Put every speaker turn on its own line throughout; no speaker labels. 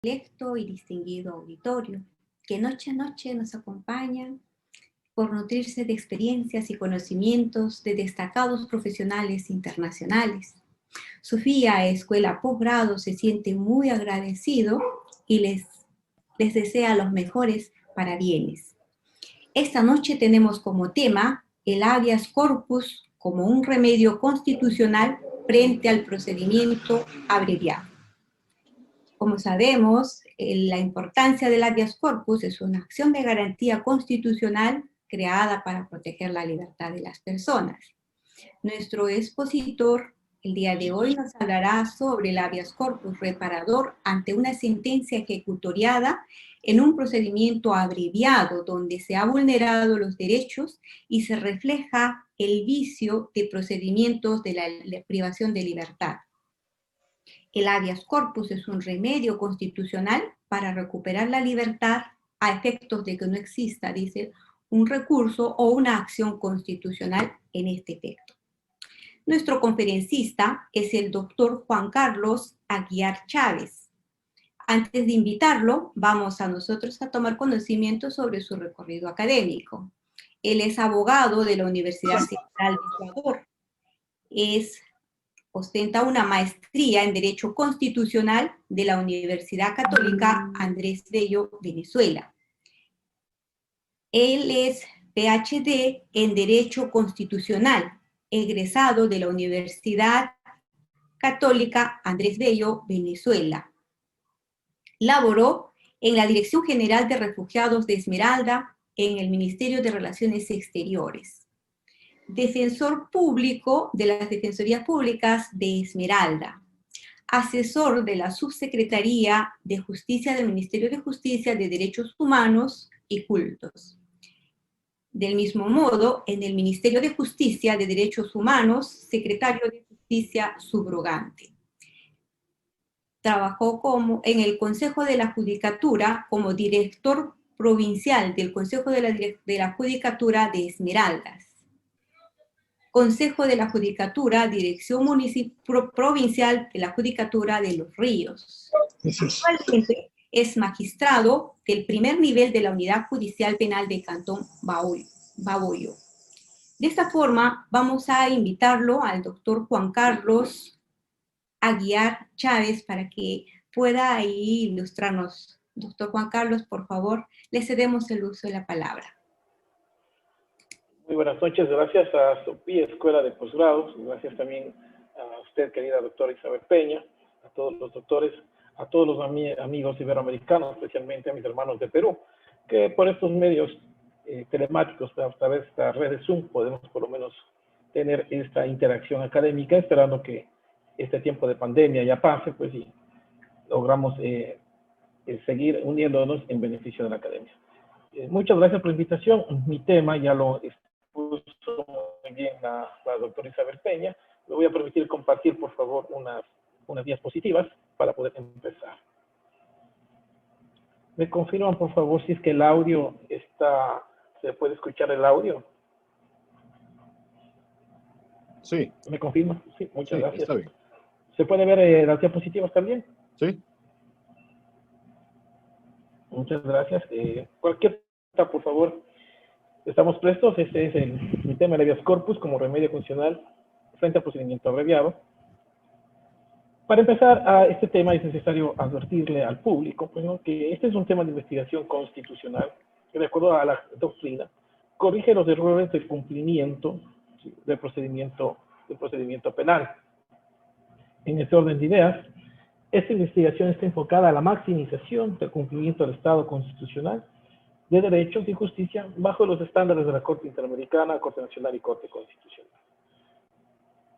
Selecto y distinguido auditorio, que noche a noche nos acompañan por nutrirse de experiencias y conocimientos de destacados profesionales internacionales. Sofía Escuela Posgrado se siente muy agradecido y les desea los mejores parabienes. Esta noche tenemos como tema el habeas corpus como un remedio constitucional frente al procedimiento abreviado. Como sabemos, la importancia del habeas corpus es una acción de garantía constitucional creada para proteger la libertad de las personas. Nuestro expositor el día de hoy nos hablará sobre el habeas corpus reparador ante una sentencia ejecutoriada en un procedimiento abreviado donde se ha vulnerado los derechos y se refleja el vicio de procedimientos de la privación de libertad. El habeas corpus es un remedio constitucional para recuperar la libertad a efectos de que no exista, dice, un recurso o una acción constitucional en este efecto. Nuestro conferencista es el doctor Juan Carlos Aguiar Chávez. Antes de invitarlo, vamos a nosotros a tomar conocimiento sobre su recorrido académico. Él es abogado de la Universidad Central de Ecuador. Ostenta una maestría en Derecho Constitucional de la Universidad Católica Andrés Bello, Venezuela. Él es PhD en Derecho Constitucional, egresado de la Universidad Católica Andrés Bello, Venezuela. Laboró en la Dirección General de Refugiados de Esmeralda en el Ministerio de Relaciones Exteriores. Defensor público de las Defensorías Públicas de Esmeralda, asesor de la Subsecretaría de Justicia del Ministerio de Justicia de Derechos Humanos y Cultos. Del mismo modo, en el Ministerio de Justicia de Derechos Humanos, secretario de Justicia subrogante. Trabajó en el Consejo de la Judicatura como director provincial del Consejo de la Judicatura de Esmeraldas. Consejo de la Judicatura, Dirección Provincial de la Judicatura de los Ríos. Actualmente es magistrado del primer nivel de la Unidad Judicial Penal de Cantón Baboyo. De esta forma, vamos a invitarlo al doctor Juan Carlos Aguiar Chávez para que pueda ahí ilustrarnos. Doctor Juan Carlos, por favor, le cedemos el uso de la palabra.
Muy buenas noches, gracias a Sofía Escuela de Posgrados, gracias también a usted, querida doctora Isabel Peña, a todos los doctores, a todos los amigos iberoamericanos, especialmente a mis hermanos de Perú, que por estos medios telemáticos, a través de esta red de Zoom, podemos por lo menos tener esta interacción académica, esperando que este tiempo de pandemia ya pase, pues y logramos seguir uniéndonos en beneficio de la academia. Muchas gracias por la invitación. Mi tema ya lo puso muy bien la doctora Isabel Peña. Me voy a permitir compartir, por favor, unas diapositivas para poder empezar. ¿Me confirman, por favor, si es que el audio está, se puede escuchar el audio?
Sí.
¿Me confirman? Sí, muchas gracias.
Está bien.
¿Se puede ver las diapositivas también?
Sí.
Muchas gracias. Cualquier pregunta, por favor. Estamos prestos. Este es mi tema, el habeas corpus como remedio funcional frente al procedimiento abreviado. Para empezar a este tema es necesario advertirle al público, pues, ¿no?, que este es un tema de investigación constitucional que, de acuerdo a la doctrina, corrige los errores del cumplimiento, ¿sí?, del procedimiento penal. En este orden de ideas, esta investigación está enfocada a la maximización del cumplimiento del Estado constitucional de derechos y justicia bajo los estándares de la Corte Interamericana, Corte Nacional y Corte Constitucional.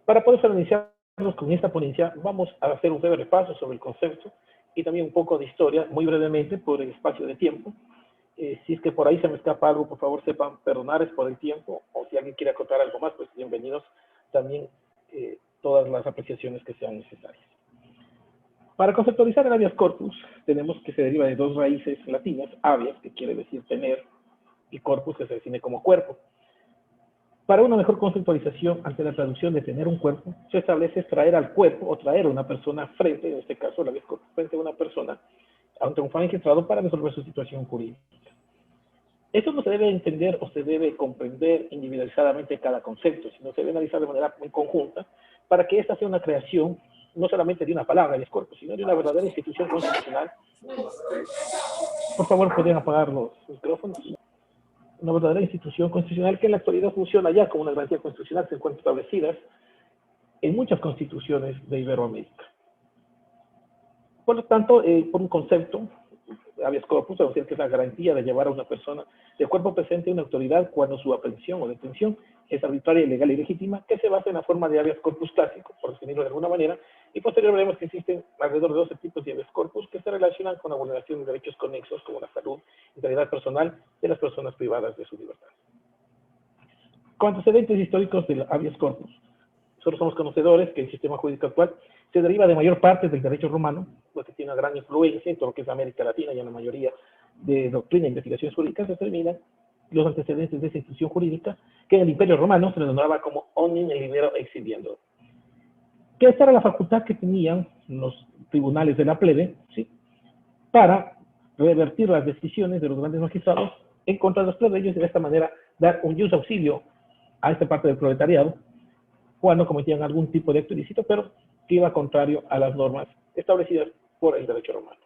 Para poder iniciarnos con esta ponencia, vamos a hacer un breve repaso sobre el concepto y también un poco de historia, muy brevemente, por el espacio de tiempo. Si es que por ahí se me escapa algo, por favor sepan perdonar, es por el tiempo, o si alguien quiere acotar algo más, pues bienvenidos también todas las apreciaciones que sean necesarias. Para conceptualizar el habeas corpus, tenemos que se deriva de dos raíces latinas, habeas, que quiere decir tener, y corpus, que se define como cuerpo. Para una mejor conceptualización, ante la traducción de tener un cuerpo, se establece traer al cuerpo, o traer a una persona frente, en este caso el habeas corpus, frente a una persona, ante un magistrado para resolver su situación jurídica. Esto no se debe entender o se debe comprender individualizadamente cada concepto, sino se debe analizar de manera muy conjunta para que esta sea una creación no solamente de una palabra, habeas corpus, sino de una verdadera institución constitucional. Por favor, ¿podrían apagar los micrófonos? Una verdadera institución constitucional que en la actualidad funciona ya como una garantía constitucional, se encuentra establecida en muchas constituciones de Iberoamérica. Por lo tanto, por un concepto, habeas corpus, es decir, que es la garantía de llevar a una persona de cuerpo presente a una autoridad cuando su aprehensión o detención es arbitraria, ilegal y legítima, que se basa en la forma de habeas corpus clásico, por definirlo de alguna manera, y posteriormente veremos que existen alrededor de 12 tipos de habeas corpus que se relacionan con la vulneración de derechos conexos como la salud, integridad personal de las personas privadas de su libertad. Con antecedentes históricos del habeas corpus, nosotros somos conocedores que el sistema jurídico actual se deriva de mayor parte del derecho romano, lo que tiene una gran influencia en todo lo que es América Latina y en la mayoría de doctrina e investigaciones jurídicas determinan los antecedentes de esa institución jurídica que en el Imperio Romano se le denominaba como omnium libero exhibiendo. Que esta era la facultad que tenían los tribunales de la plebe, ¿sí?, para revertir las decisiones de los grandes magistrados en contra de los plebeyos y de esta manera dar un just auxilio a esta parte del proletariado cuando cometían algún tipo de acto ilícito, pero que iba contrario a las normas establecidas por el derecho romano.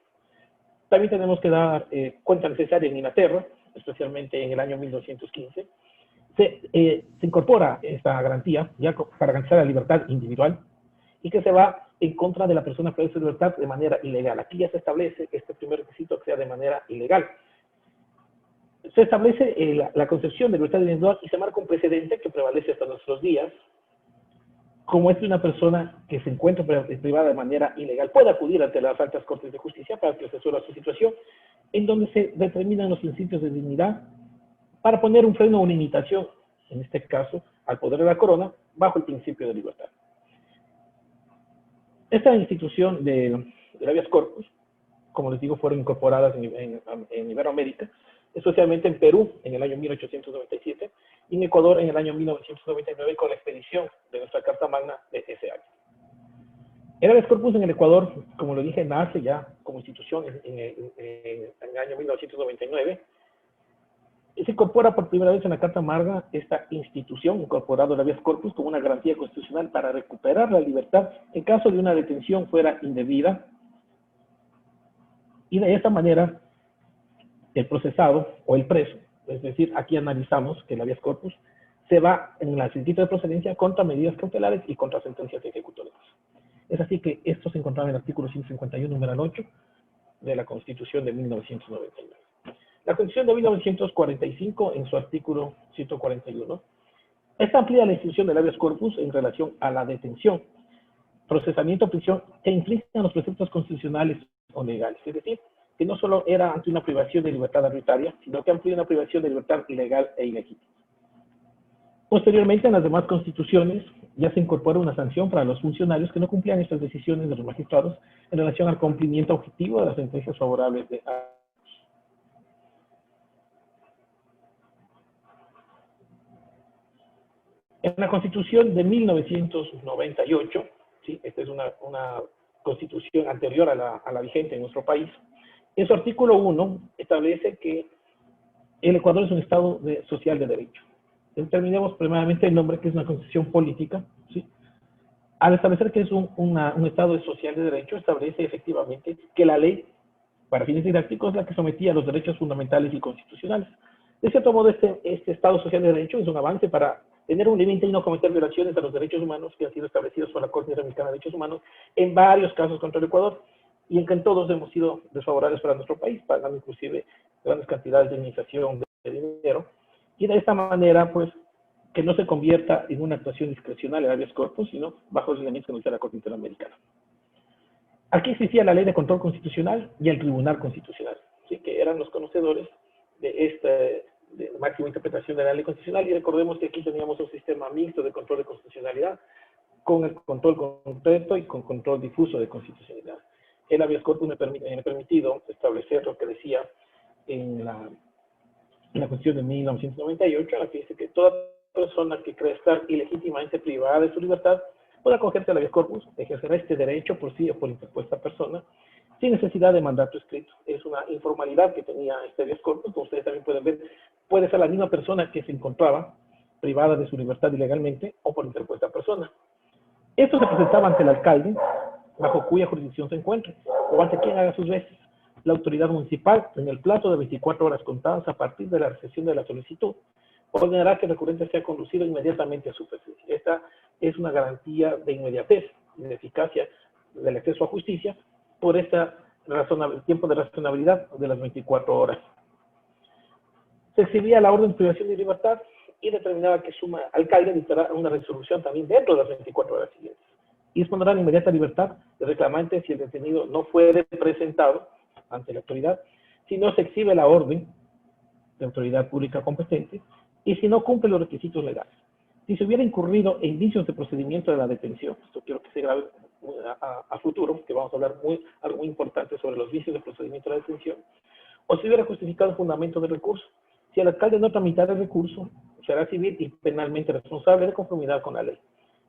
También tenemos que dar cuenta necesaria en Inglaterra, especialmente en el año 1215, se incorpora esta garantía ya para garantizar la libertad individual y que se va en contra de la persona que pierde su libertad de manera ilegal. Aquí ya se establece este primer requisito que sea de manera ilegal. Se establece la concepción de libertad individual y se marca un precedente que prevalece hasta nuestros días, como es una persona que se encuentra privada de manera ilegal puede acudir ante las altas cortes de justicia para que se resuelva su situación, en donde se determinan los principios de dignidad para poner un freno o una limitación, en este caso, al poder de la corona, bajo el principio de libertad. Esta institución de habeas corpus, como les digo, fueron incorporadas en Iberoamérica, especialmente en Perú en el año 1897 y en Ecuador en el año 1999 con la expedición de nuestra Carta Magna de ese año. El habeas corpus en el Ecuador, como lo dije, nace ya como institución en el año 1999 y se incorpora por primera vez en la Carta Magna esta institución, incorporado el habeas corpus como una garantía constitucional para recuperar la libertad en caso de una detención fuera indebida, y de esta manera el procesado o el preso, es decir, aquí analizamos que el habeas corpus se va en la sentido de procedencia contra medidas cautelares y contra sentencias ejecutorias. Es así que esto se encontraba en el artículo 151, numeral 8 de la Constitución de 1999. La Constitución de 1945, en su artículo 141, esta amplía la institución del habeas corpus en relación a la detención, procesamiento o prisión que infringen los preceptos constitucionales o legales. Es decir, que no solo era ante una privación de libertad arbitraria, sino que amplía una privación de libertad ilegal e ilegítima. Posteriormente, en las demás constituciones, ya se incorpora una sanción para los funcionarios que no cumplían estas decisiones de los magistrados en relación al cumplimiento objetivo de las sentencias favorables de En la Constitución de 1998, ¿sí?, esta es una constitución anterior a la vigente en nuestro país, en su artículo 1 establece que el Ecuador es un Estado social de derecho. Determinemos primeramente el nombre, que es una constitución política, ¿sí? Al establecer que es un Estado social de derecho, establece efectivamente que la ley, para fines didácticos, es la que sometía a los derechos fundamentales y constitucionales. De cierto modo, este Estado social de derecho es un avance para tener un límite y no cometer violaciones a los derechos humanos que han sido establecidos por la Corte Interamericana de Derechos Humanos en varios casos contra el Ecuador, y en que en todos hemos sido desfavorables para nuestro país, pagando inclusive grandes cantidades de indemnización de dinero, y de esta manera, pues, que no se convierta en una actuación discrecional el habeas corpus, sino bajo los lineamientos que nos dice la Corte Interamericana. Aquí existía la Ley de Control Constitucional y el Tribunal Constitucional, ¿sí?, que eran los conocedores de máxima interpretación de la ley constitucional, y recordemos que aquí teníamos un sistema mixto de control de constitucionalidad, con el control concreto y con control difuso de constitucionalidad. El habeas corpus me ha permitido establecer lo que decía en la Constitución de 1998, en la que dice que toda persona que cree estar ilegítimamente privada de su libertad puede acogerse al habeas corpus, ejercerá este derecho por sí o por interpuesta persona, sin necesidad de mandato escrito. Es una informalidad que tenía este habeas corpus, como ustedes también pueden ver. Puede ser la misma persona que se encontraba privada de su libertad ilegalmente o por interpuesta persona. Esto se presentaba ante el alcalde, bajo cuya jurisdicción se encuentre, o ante quien haga sus veces. La autoridad municipal, en el plazo de 24 horas contadas a partir de la recepción de la solicitud, ordenará que el recurrente sea conducido inmediatamente a su presencia. Esta es una garantía de inmediatez y de eficacia del acceso a justicia por este tiempo de razonabilidad de las 24 horas. Se exhibía la orden de privación de libertad y determinaba que su alcalde dictará una resolución también dentro de las 24 horas siguientes. Y dispondrá la inmediata libertad del reclamante si el detenido no fuere presentado ante la autoridad, si no se exhibe la orden de autoridad pública competente y si no cumple los requisitos legales. Si se hubiera incurrido en vicios de procedimiento de la detención, esto quiero que se grabe a futuro, que vamos a hablar algo muy importante sobre los vicios de procedimiento de la detención, o si hubiera justificado el fundamento del recurso. Si el alcalde no tramitara el recurso, será civil y penalmente responsable de conformidad con la ley.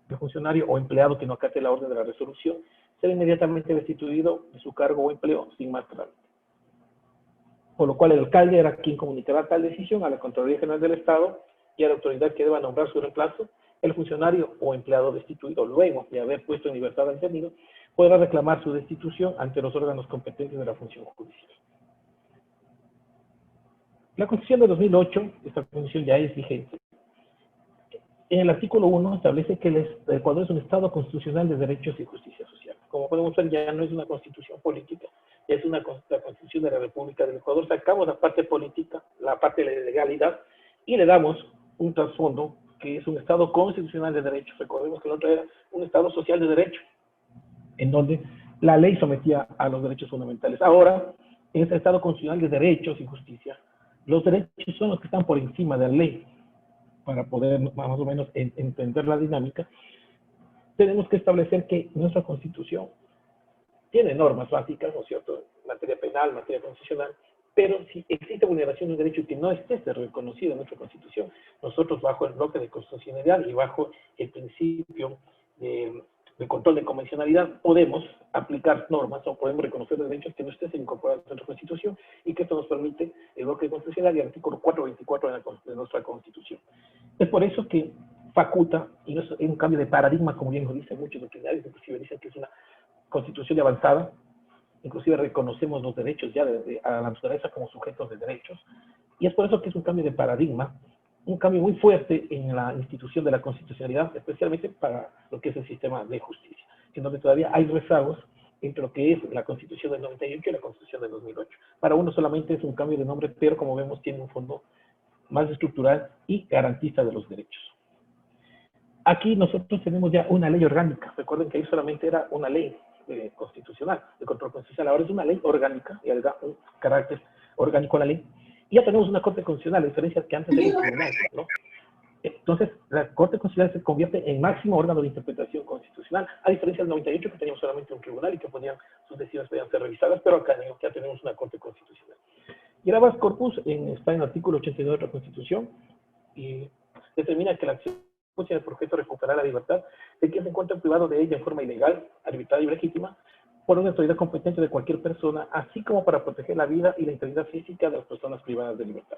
El funcionario o empleado que no acate la orden de la resolución será inmediatamente destituido de su cargo o empleo sin más trámite. Por lo cual el alcalde era quien comunicará tal decisión a la Contraloría General del Estado y a la autoridad que deba nombrar su reemplazo. El funcionario o empleado destituido, luego de haber puesto en libertad al detenido, podrá reclamar su destitución ante los órganos competentes de la función judicial. La Constitución de 2008, esta Constitución ya es vigente. En el artículo 1 establece que el Ecuador es un Estado constitucional de derechos y justicia social. Como podemos ver, ya no es una constitución política, ya es la Constitución de la República del Ecuador. Sacamos la parte política, la parte de la legalidad, y le damos un trasfondo que es un Estado constitucional de derechos. Recordemos que el otro era un Estado social de derecho, en donde la ley sometía a los derechos fundamentales. Ahora, en este Estado constitucional de derechos y justicia, los derechos son los que están por encima de la ley. Para poder más o menos entender la dinámica, tenemos que establecer que nuestra Constitución tiene normas básicas, ¿no es cierto?, en materia penal, materia constitucional, pero si existe vulneración de un derecho que no esté reconocido en nuestra Constitución, nosotros bajo el bloque de constitucionalidad y bajo el principio de control de convencionalidad podemos aplicar normas o podemos reconocer derechos que no estén incorporados en nuestra Constitución, y que esto nos permite el bloque constitucional y el artículo 424 de nuestra Constitución. Es por eso que faculta, y no es un cambio de paradigma, como bien lo dicen muchos doctrinarios, inclusive dicen que es una Constitución de avanzada, inclusive reconocemos los derechos ya a la naturaleza como sujetos de derechos, y es por eso que es un cambio de paradigma, un cambio muy fuerte en la institución de la constitucionalidad, especialmente para lo que es el sistema de justicia, en donde todavía hay rezagos entre lo que es la Constitución del 98 y la Constitución del 2008. Para uno solamente es un cambio de nombre, pero como vemos tiene un fondo más estructural y garantista de los derechos. Aquí nosotros tenemos ya una ley orgánica. Recuerden que ahí solamente era una ley constitucional, de control constitucional. Ahora es una ley orgánica, y le da un carácter orgánico a la ley. Y ya tenemos una Corte Constitucional, a diferencia que antes era un tribunal, ¿no? Entonces, la Corte Constitucional se convierte en máximo órgano de interpretación constitucional, a diferencia del 98, que teníamos solamente un tribunal y que sus decisiones podían ser revisadas, pero acá ya tenemos una Corte Constitucional. Y el habeas corpus está en el artículo 89 de la Constitución y determina que la acción tiene por objeto recuperar la libertad de quien se encuentra privado de ella en forma ilegal, arbitraria y legítima por una autoridad competente de cualquier persona, así como para proteger la vida y la integridad física de las personas privadas de libertad.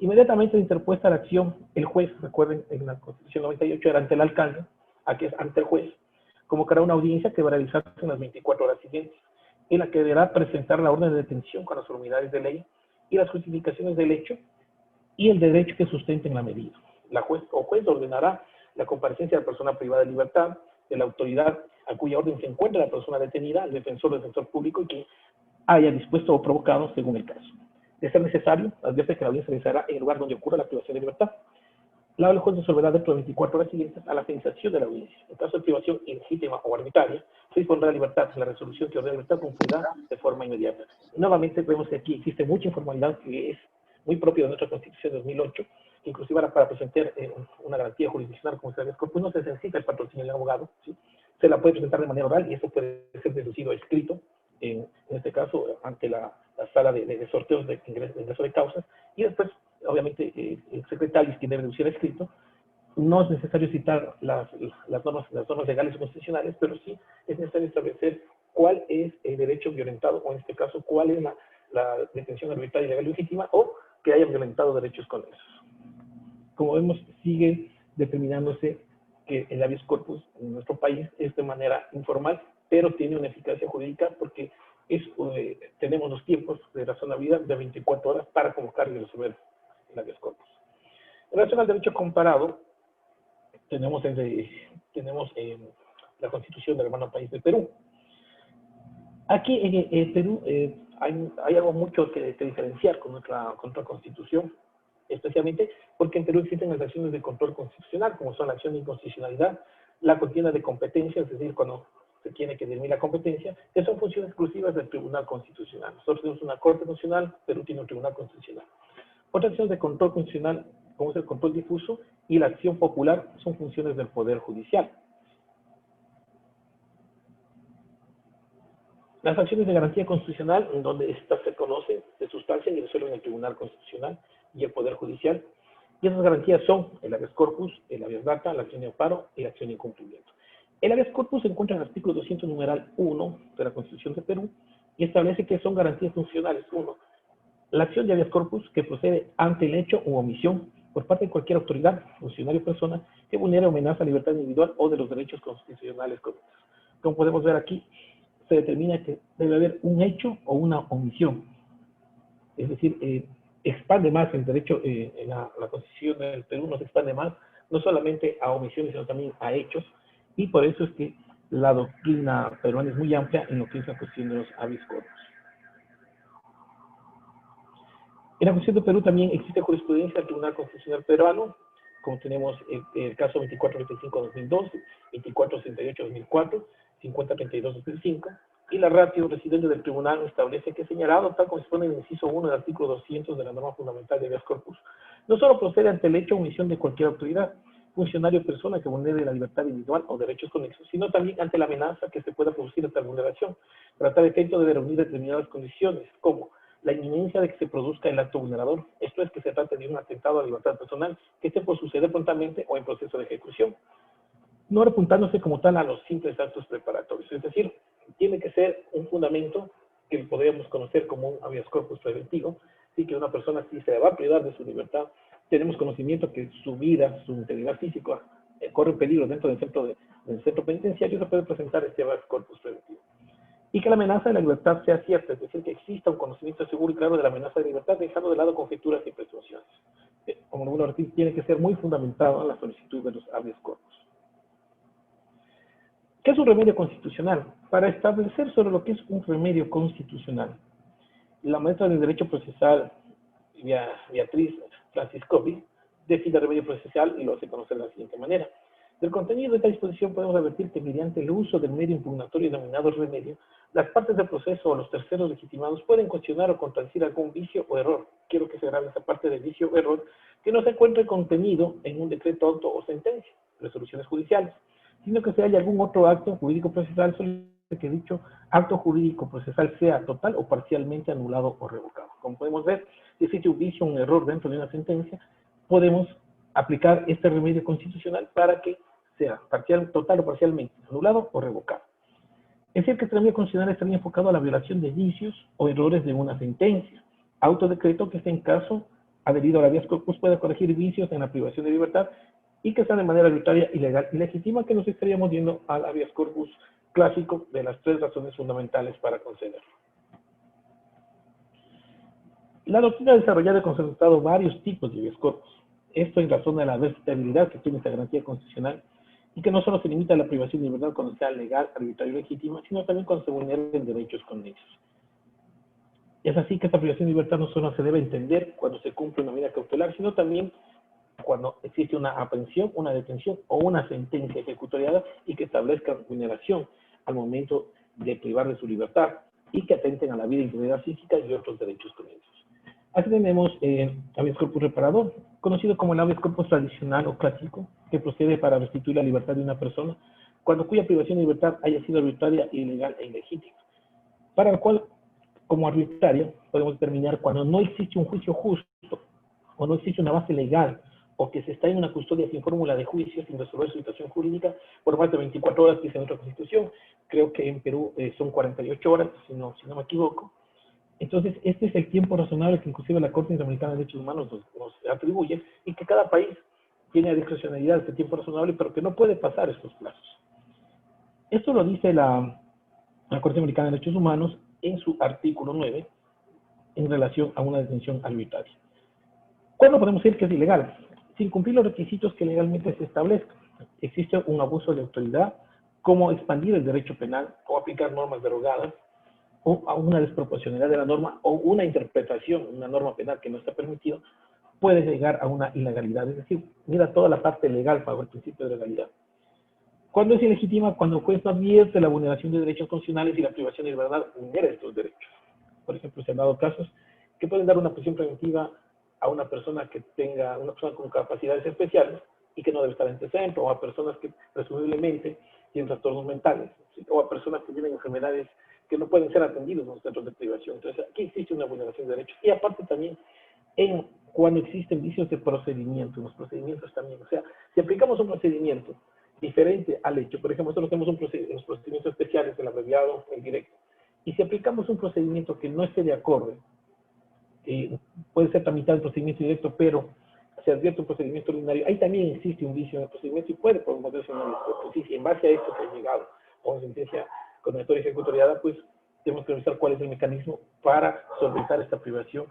Inmediatamente interpuesta la acción, el juez, recuerden, en la Constitución 98 era ante el alcalde, aquí es ante el juez, convocará una audiencia que va a realizarse en las 24 horas siguientes, en la que deberá presentar la orden de detención con las formalidades de ley y las justificaciones del hecho y el derecho que sustenten la medida. La juez o juez ordenará la comparecencia de la persona privada de libertad, de la autoridad a cuya orden se encuentra la persona detenida, el defensor público y que haya dispuesto o provocado según el caso. De ser necesario, advierte que la audiencia se realizará en el lugar donde ocurra la privación de libertad. El juez resolverá dentro de 24 horas siguientes a la finalización de la audiencia. En caso de privación ilegítima o arbitraria, se dispondrá de libertad. La resolución que ordena libertad cumplirá de forma inmediata. Y nuevamente vemos que aquí existe mucha informalidad que es muy propia de nuestra Constitución de 2008, que inclusive para presentar una garantía jurisdiccional como habeas corpus no se necesita el patrocinio del abogado, ¿sí? Se la puede presentar de manera oral y eso puede ser deducido escrito, en este caso ante la sala de sorteos de ingreso de causas, y después obviamente el secretario es quien debe deducir escrito. No es necesario citar las normas legales o constitucionales, pero sí es necesario establecer cuál es el derecho violentado, o en este caso, cuál es la detención arbitraria, ilegal y legítima, o que haya violentado derechos conexos. Como vemos, sigue determinándose que el habeas corpus en nuestro país es de manera informal, pero tiene una eficacia jurídica porque tenemos los tiempos de razonabilidad de 24 horas para convocar y resolver el habeas corpus. En relación al derecho comparado, tenemos la Constitución del hermano país de Perú. Aquí en Perú hay algo mucho que diferenciar con nuestra Constitución, especialmente porque en Perú existen las acciones de control constitucional, como son la acción de inconstitucionalidad, la contienda de competencia, es decir, cuando se tiene que dirimir la competencia, que son funciones exclusivas del Tribunal Constitucional. Nosotros tenemos una Corte Constitucional, Perú tiene un Tribunal Constitucional. Otras acciones de control constitucional, como es el control difuso y la acción popular, son funciones del Poder Judicial. Las acciones de garantía constitucional, en donde estas se conocen, se sustancian y resuelven el Tribunal Constitucional y el Poder Judicial. Y esas garantías son el habeas corpus, el habeas data, la acción de amparo y la acción de incumplimiento. El habeas corpus se encuentra en el artículo 200, numeral 1 de la Constitución de Perú y establece que son garantías funcionales. 1. La acción de habeas corpus que procede ante el hecho u omisión por parte de cualquier autoridad, funcionario o persona que vulnere o amenaza la libertad individual o de los derechos constitucionales conexos. Como podemos ver aquí, se determina que debe haber un hecho o una omisión. Es decir, expande más el derecho, en la Constitución del Perú nos expande más, no solamente a omisiones, sino también a hechos, y por eso es que la doctrina peruana es muy amplia en lo que es la cuestión de los habeas corpus. En la Constitución de Perú también existe jurisprudencia del Tribunal Constitucional peruano, como tenemos el caso 2435-2002, 2468-2004, 5032-2005, y la ratio residente del tribunal establece que señalado, tal como expone el inciso 1 del artículo 200 de la norma fundamental de habeas corpus, no solo procede ante el hecho o omisión de cualquier autoridad, funcionario o persona que vulnere la libertad individual o derechos conexos, sino también ante la amenaza que se pueda producir de tal vulneración. Para tal efecto debe reunir determinadas condiciones, como la inminencia de que se produzca el acto vulnerador, esto es que se trate de un atentado a la libertad personal que esté por suceder prontamente o en proceso de ejecución, no repuntándose como tal a los simples actos preparatorios. Es decir, tiene que ser un fundamento que podríamos conocer como un habeas corpus preventivo, y que una persona, si se va a privar de su libertad, tenemos conocimiento que su vida, su integridad física corre peligro dentro del centro penitenciario, se puede presentar este habeas corpus preventivo. Y que la amenaza de la libertad sea cierta, es decir, que exista un conocimiento seguro y claro de la amenaza de libertad, dejando de lado conjeturas y presunciones. Como uno repite, tiene que ser muy fundamentado en la solicitud de los habeas corpus. ¿Qué es un remedio constitucional? Para establecer sobre lo que es un remedio constitucional, la maestra de Derecho Procesal, Beatriz Franciscovi, define el remedio procesal y lo hace conocer de la siguiente manera. Del contenido de esta disposición podemos advertir que mediante el uso del medio impugnatorio denominado remedio, las partes del proceso o los terceros legitimados pueden cuestionar o contradecir algún vicio o error. Quiero que se grabe esa parte de vicio o error que no se encuentre contenido en un decreto, auto o sentencia, resoluciones judiciales, sino que se haya algún otro acto jurídico procesal sobre que dicho acto jurídico procesal sea total o parcialmente anulado o revocado. Como podemos ver, si existe un vicio o un error dentro de una sentencia, podemos aplicar este remedio constitucional para que sea total o parcialmente anulado o revocado. Es decir, que este remedio constitucional estaría enfocado a la violación de vicios o errores de una sentencia. Autodecreto que en caso adherido a la habeas corpus pueda corregir vicios en la privación de libertad y que sea de manera arbitraria, ilegal y legítima, que nos estaríamos yendo al habeas corpus clásico de las 3 razones fundamentales para concederlo. La doctrina ha desarrollado y concertado varios tipos de habeas corpus. Esto en razón de la versatilidad que tiene esta garantía constitucional y que no solo se limita a la privación de libertad cuando sea legal, arbitraria y legítima, sino también cuando se vulneren derechos conexos. Es así que esta privación de libertad no solo se debe entender cuando se cumple una medida cautelar, sino también cuando existe una aprehensión, una detención o una sentencia ejecutoriada y que establezca vulneración al momento de privar de su libertad y que atenten a la vida, integridad física y otros derechos conexos. Aquí tenemos habeas corpus reparador, conocido como el habeas corpus tradicional o clásico, que procede para restituir la libertad de una persona cuya privación de libertad haya sido arbitraria, ilegal e ilegítima, para el cual, como arbitraria, podemos determinar cuando no existe un juicio justo o no existe una base legal o que se está en una custodia sin fórmula de juicio, sin resolver su situación jurídica, por más de 24 horas, que dice nuestra Constitución. Creo que en Perú son 48 horas, si no me equivoco. Entonces, este es el tiempo razonable que inclusive la Corte Interamericana de Derechos Humanos nos atribuye, y que cada país tiene a discrecionalidad este tiempo razonable, pero que no puede pasar estos plazos. Esto lo dice la Corte Interamericana de Derechos Humanos en su artículo 9 en relación a una detención arbitraria. ¿Cuándo podemos decir que es ilegal? Sin cumplir los requisitos que legalmente se establezcan. Existe un abuso de autoridad, como expandir el derecho penal o aplicar normas derogadas, o a una desproporcionalidad de la norma, o una interpretación de una norma penal que no está permitido, puede llegar a una ilegalidad. Es decir, mira toda la parte legal para el principio de legalidad. ¿Cuándo es ilegítima? Cuando el juez no advierte la vulneración de derechos constitucionales y la privación de libertad vulnera estos derechos. Por ejemplo, se han dado casos que pueden dar una prisión preventiva a una persona que tenga, una persona con capacidades especiales y que no debe estar en ese centro, o a personas que presumiblemente tienen trastornos mentales, ¿sí? O a personas que tienen enfermedades que no pueden ser atendidos en los centros de privación. Entonces, aquí existe una vulneración de derechos. Y aparte también, cuando existen vicios de procedimiento, en los procedimientos también. O sea, si aplicamos un procedimiento diferente al hecho, por ejemplo, nosotros tenemos los procedimientos especiales, el abreviado, el directo, y si aplicamos un procedimiento que no esté de acuerdo, puede ser tramitado el procedimiento directo, pero se advierte un procedimiento ordinario, ahí también existe un vicio en el procedimiento y puede promoverse una descortesía. Y en base a esto se ha llegado a una sentencia condenatoria ejecutoriada, pues tenemos que revisar cuál es el mecanismo para solventar esta privación,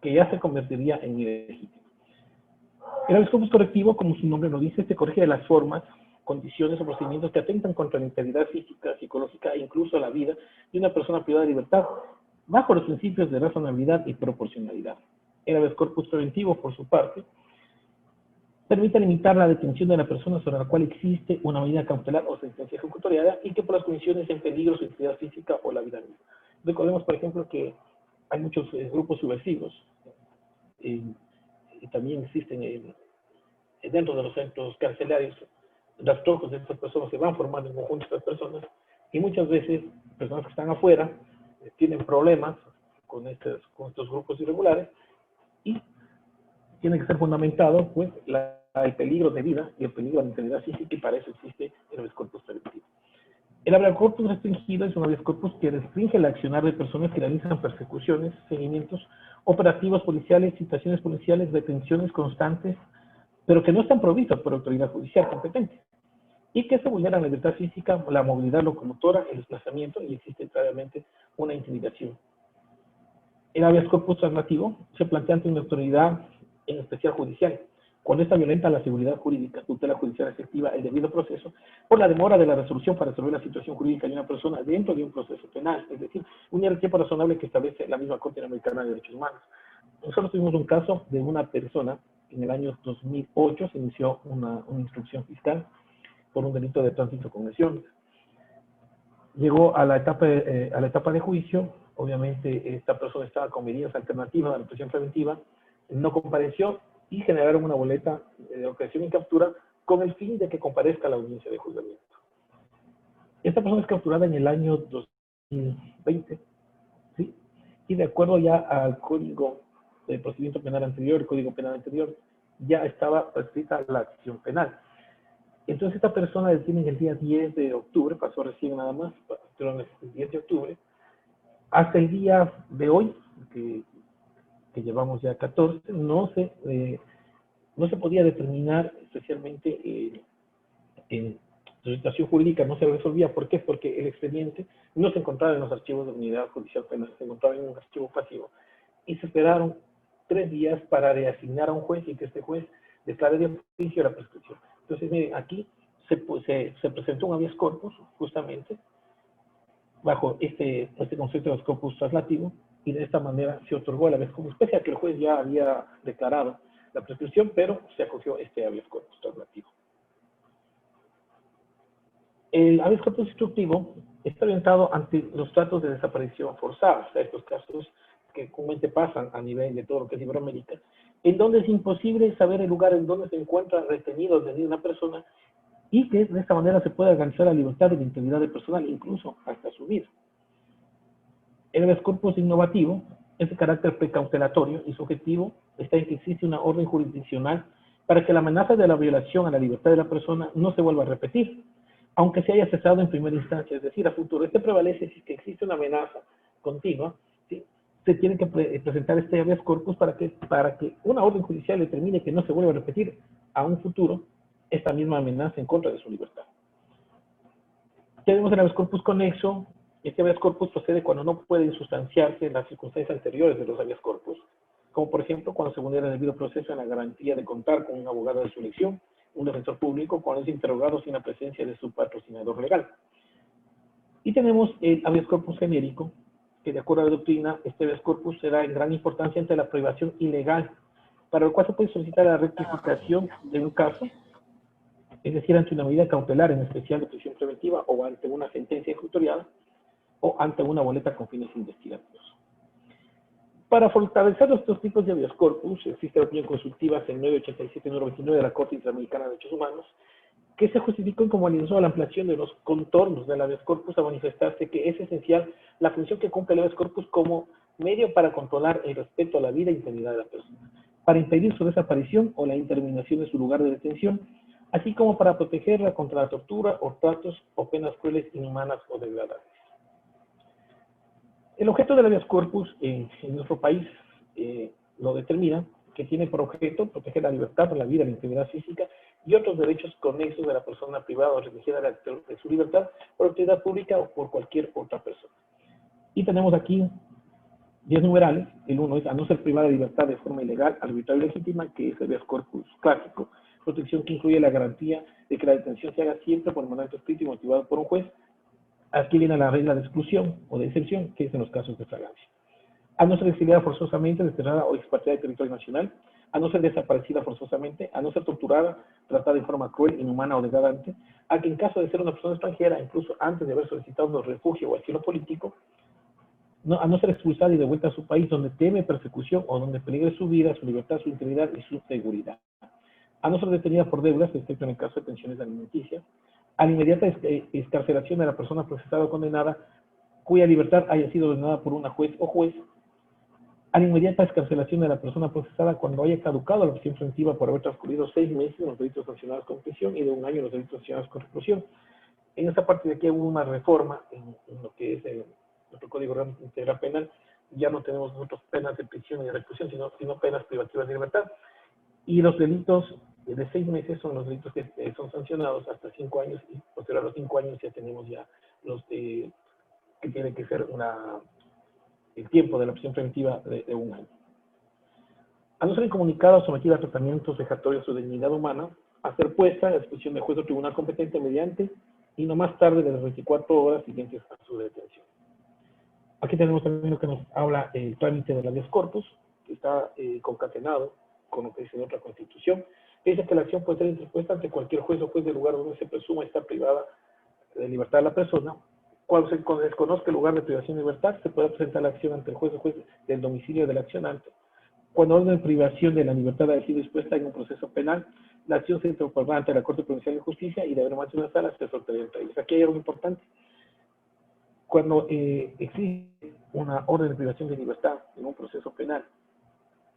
que ya se convertiría en ilegítima. El habeas corpus correctivo, como su nombre lo dice, se corrige de las formas, condiciones o procedimientos que atentan contra la integridad física, psicológica e incluso la vida de una persona privada de libertad, bajo los principios de razonabilidad y proporcionalidad. El habeas corpus preventivo, por su parte, permite limitar la detención de la persona sobre la cual existe una medida cautelar o sentencia ejecutoriada, y que por las condiciones en peligro su integridad física o la vida misma. Recordemos, por ejemplo, que hay muchos grupos subversivos, y también existen dentro de los centros carcelarios. Las trozos de estas personas se van formando en conjunto estas personas, y muchas veces personas que están afuera tienen problemas con estos grupos irregulares, y tiene que ser fundamentado pues el peligro de vida y el peligro de la integridad física, y para eso existe el habeas corpus preventivo. El habeas corpus restringido es un habeas corpus que restringe el accionar de personas que realizan persecuciones, seguimientos, operativos policiales, citaciones policiales, detenciones constantes, pero que no están provistas por autoridad judicial competente, y que se vulneran la libertad física, la movilidad locomotora, el desplazamiento, y existe claramente una intimidación. El habeas corpus traslativo se plantea ante una autoridad, en especial judicial, cuando esta violenta la seguridad jurídica, tutela judicial efectiva, el debido proceso, por la demora de la resolución para resolver la situación jurídica de una persona dentro de un proceso penal, es decir, un tiempo razonable que establece la misma Corte Interamericana de Derechos Humanos. Nosotros tuvimos un caso de una persona, en el año 2008 se inició una instrucción fiscal por un delito de tránsito con lesiones. Llegó a la etapa de juicio. Obviamente esta persona estaba con medidas alternativas a la prisión preventiva, no compareció, y generaron una boleta de objeción y captura con el fin de que comparezca a la audiencia de juzgamiento. Esta persona es capturada en el año 2020, ¿sí? Y de acuerdo ya al Código de Procedimiento Penal anterior, el Código Penal anterior, ya estaba prescrita la acción penal. Entonces esta persona detiene el día 10 de octubre, pasó recién nada más, el 10 de octubre, hasta el día de hoy, que llevamos ya 14, no se podía determinar, especialmente su situación jurídica no se resolvía. ¿Por qué? Porque el expediente no se encontraba en los archivos de unidad judicial penal, se encontraba en un archivo pasivo, y se esperaron 3 días para reasignar a un juez y que este juez declare de oficio la prescripción. Entonces, miren, aquí se presentó un habeas corpus, justamente, bajo este concepto de habeas corpus traslativo, y de esta manera se otorgó el habeas corpus, pese a que el juez ya había declarado la prescripción, pero se acogió este habeas corpus traslativo. El habeas corpus instructivo está orientado ante los tratos de desaparición forzada, o sea, estos casos que comúnmente pasan a nivel de todo lo que es Iberoamérica, en donde es imposible saber el lugar en donde se encuentra retenido o detenida una persona, y que de esta manera se puede alcanzar la libertad y la integridad del personal, incluso hasta su vida. El habeas corpus innovativo es de carácter precautelatorio, y su objetivo está en que existe una orden jurisdiccional para que la amenaza de la violación a la libertad de la persona no se vuelva a repetir, aunque se haya cesado en primera instancia, es decir, a futuro. Este prevalece si es que existe una amenaza continua, ¿sí? Se tiene que presentar este habeas corpus para que una orden judicial determine que no se vuelva a repetir a un futuro esta misma amenaza en contra de su libertad. Tenemos el habeas corpus conexo. Este habeas corpus procede cuando no pueden sustanciarse las circunstancias anteriores de los habeas corpus, como por ejemplo cuando se vulnera el debido proceso en la garantía de contar con un abogado de su elección, un defensor público, cuando es interrogado sin la presencia de su patrocinador legal. Y tenemos el habeas corpus genérico, que de acuerdo a la doctrina, este habeas corpus será en gran importancia ante la privación ilegal, para lo cual se puede solicitar la rectificación de un caso, es decir, ante una medida cautelar, en especial de prisión preventiva, o ante una sentencia ejecutorial, o ante una boleta con fines investigativos. Para fortalecer estos tipos de habeas corpus, existe la opinión consultiva en 987 y 929 de la Corte Interamericana de Derechos Humanos, que se justifican como alienzo a la ampliación de los contornos del habeas corpus a manifestarse que es esencial la función que cumple el habeas corpus como medio para controlar el respeto a la vida e integridad de la persona, para impedir su desaparición o la interminación de su lugar de detención, así como para protegerla contra la tortura o tratos o penas crueles, inhumanas o degradantes. El objeto del habeas corpus en nuestro país lo determina, que tiene por objeto proteger la libertad, la vida, la integridad física y otros derechos conexos de la persona privada o restringida de su libertad por autoridad pública o por cualquier otra persona. Y tenemos aquí 10 numerales. El 1 es a no ser privada de libertad de forma ilegal, arbitraria y legítima, que es el habeas corpus clásico, protección que incluye la garantía de que la detención se haga siempre por mandato escrito y motivado por un juez. Aquí viene la regla de exclusión o de excepción, que es en los casos de flagrancia. A no ser exiliada forzosamente, desterrada o expatriada del territorio nacional, a no ser desaparecida forzosamente, a no ser torturada, tratada de forma cruel, inhumana o degradante, a que en caso de ser una persona extranjera, incluso antes de haber solicitado refugio o asilo político, a no ser expulsada y devuelta a su país donde teme persecución o donde peligre su vida, su libertad, su integridad y su seguridad. A no ser detenida por deudas, excepto en el caso de pensiones alimenticias, a la inmediata excarcelación de la persona procesada o condenada cuya libertad haya sido ordenada por una juez o juez, a la inmediata excarcelación de la persona procesada cuando haya caducado la prisión preventiva por haber transcurrido 6 meses en los delitos sancionados con prisión y de 1 año en los delitos sancionados con reclusión. En esta parte de aquí hubo una reforma en lo que es nuestro Código Integral Penal. Ya no tenemos nosotros penas de prisión y de reclusión, sino penas privativas de libertad. Y los delitos de 6 meses son los delitos que son sancionados hasta 5 años, y posterior a los 5 años ya tenemos ya los que tiene que ser el tiempo de la prisión preventiva de 1 año. A no ser incomunicada o sometida a tratamientos vejatorios de su dignidad humana, a ser puesta a disposición de juez o tribunal competente mediante y no más tarde de las 24 horas siguientes a su detención. Aquí tenemos también lo que nos habla el trámite del habeas corpus, que está concatenado con lo que dice otra constitución, que dice que la acción puede ser interpuesta ante cualquier juez o juez del lugar donde se presuma estar privada de libertad de la persona. Cuando se desconozca el lugar de privación de libertad, se puede presentar la acción ante el juez o juez del domicilio del accionante. Cuando orden de privación de la libertad ha sido dispuesta en un proceso penal, la acción se interpondrá ante la Corte Provincial de Justicia y de haber más de una sala se sorteará entre ellos. Aquí hay algo importante. Cuando existe una orden de privación de libertad en un proceso penal,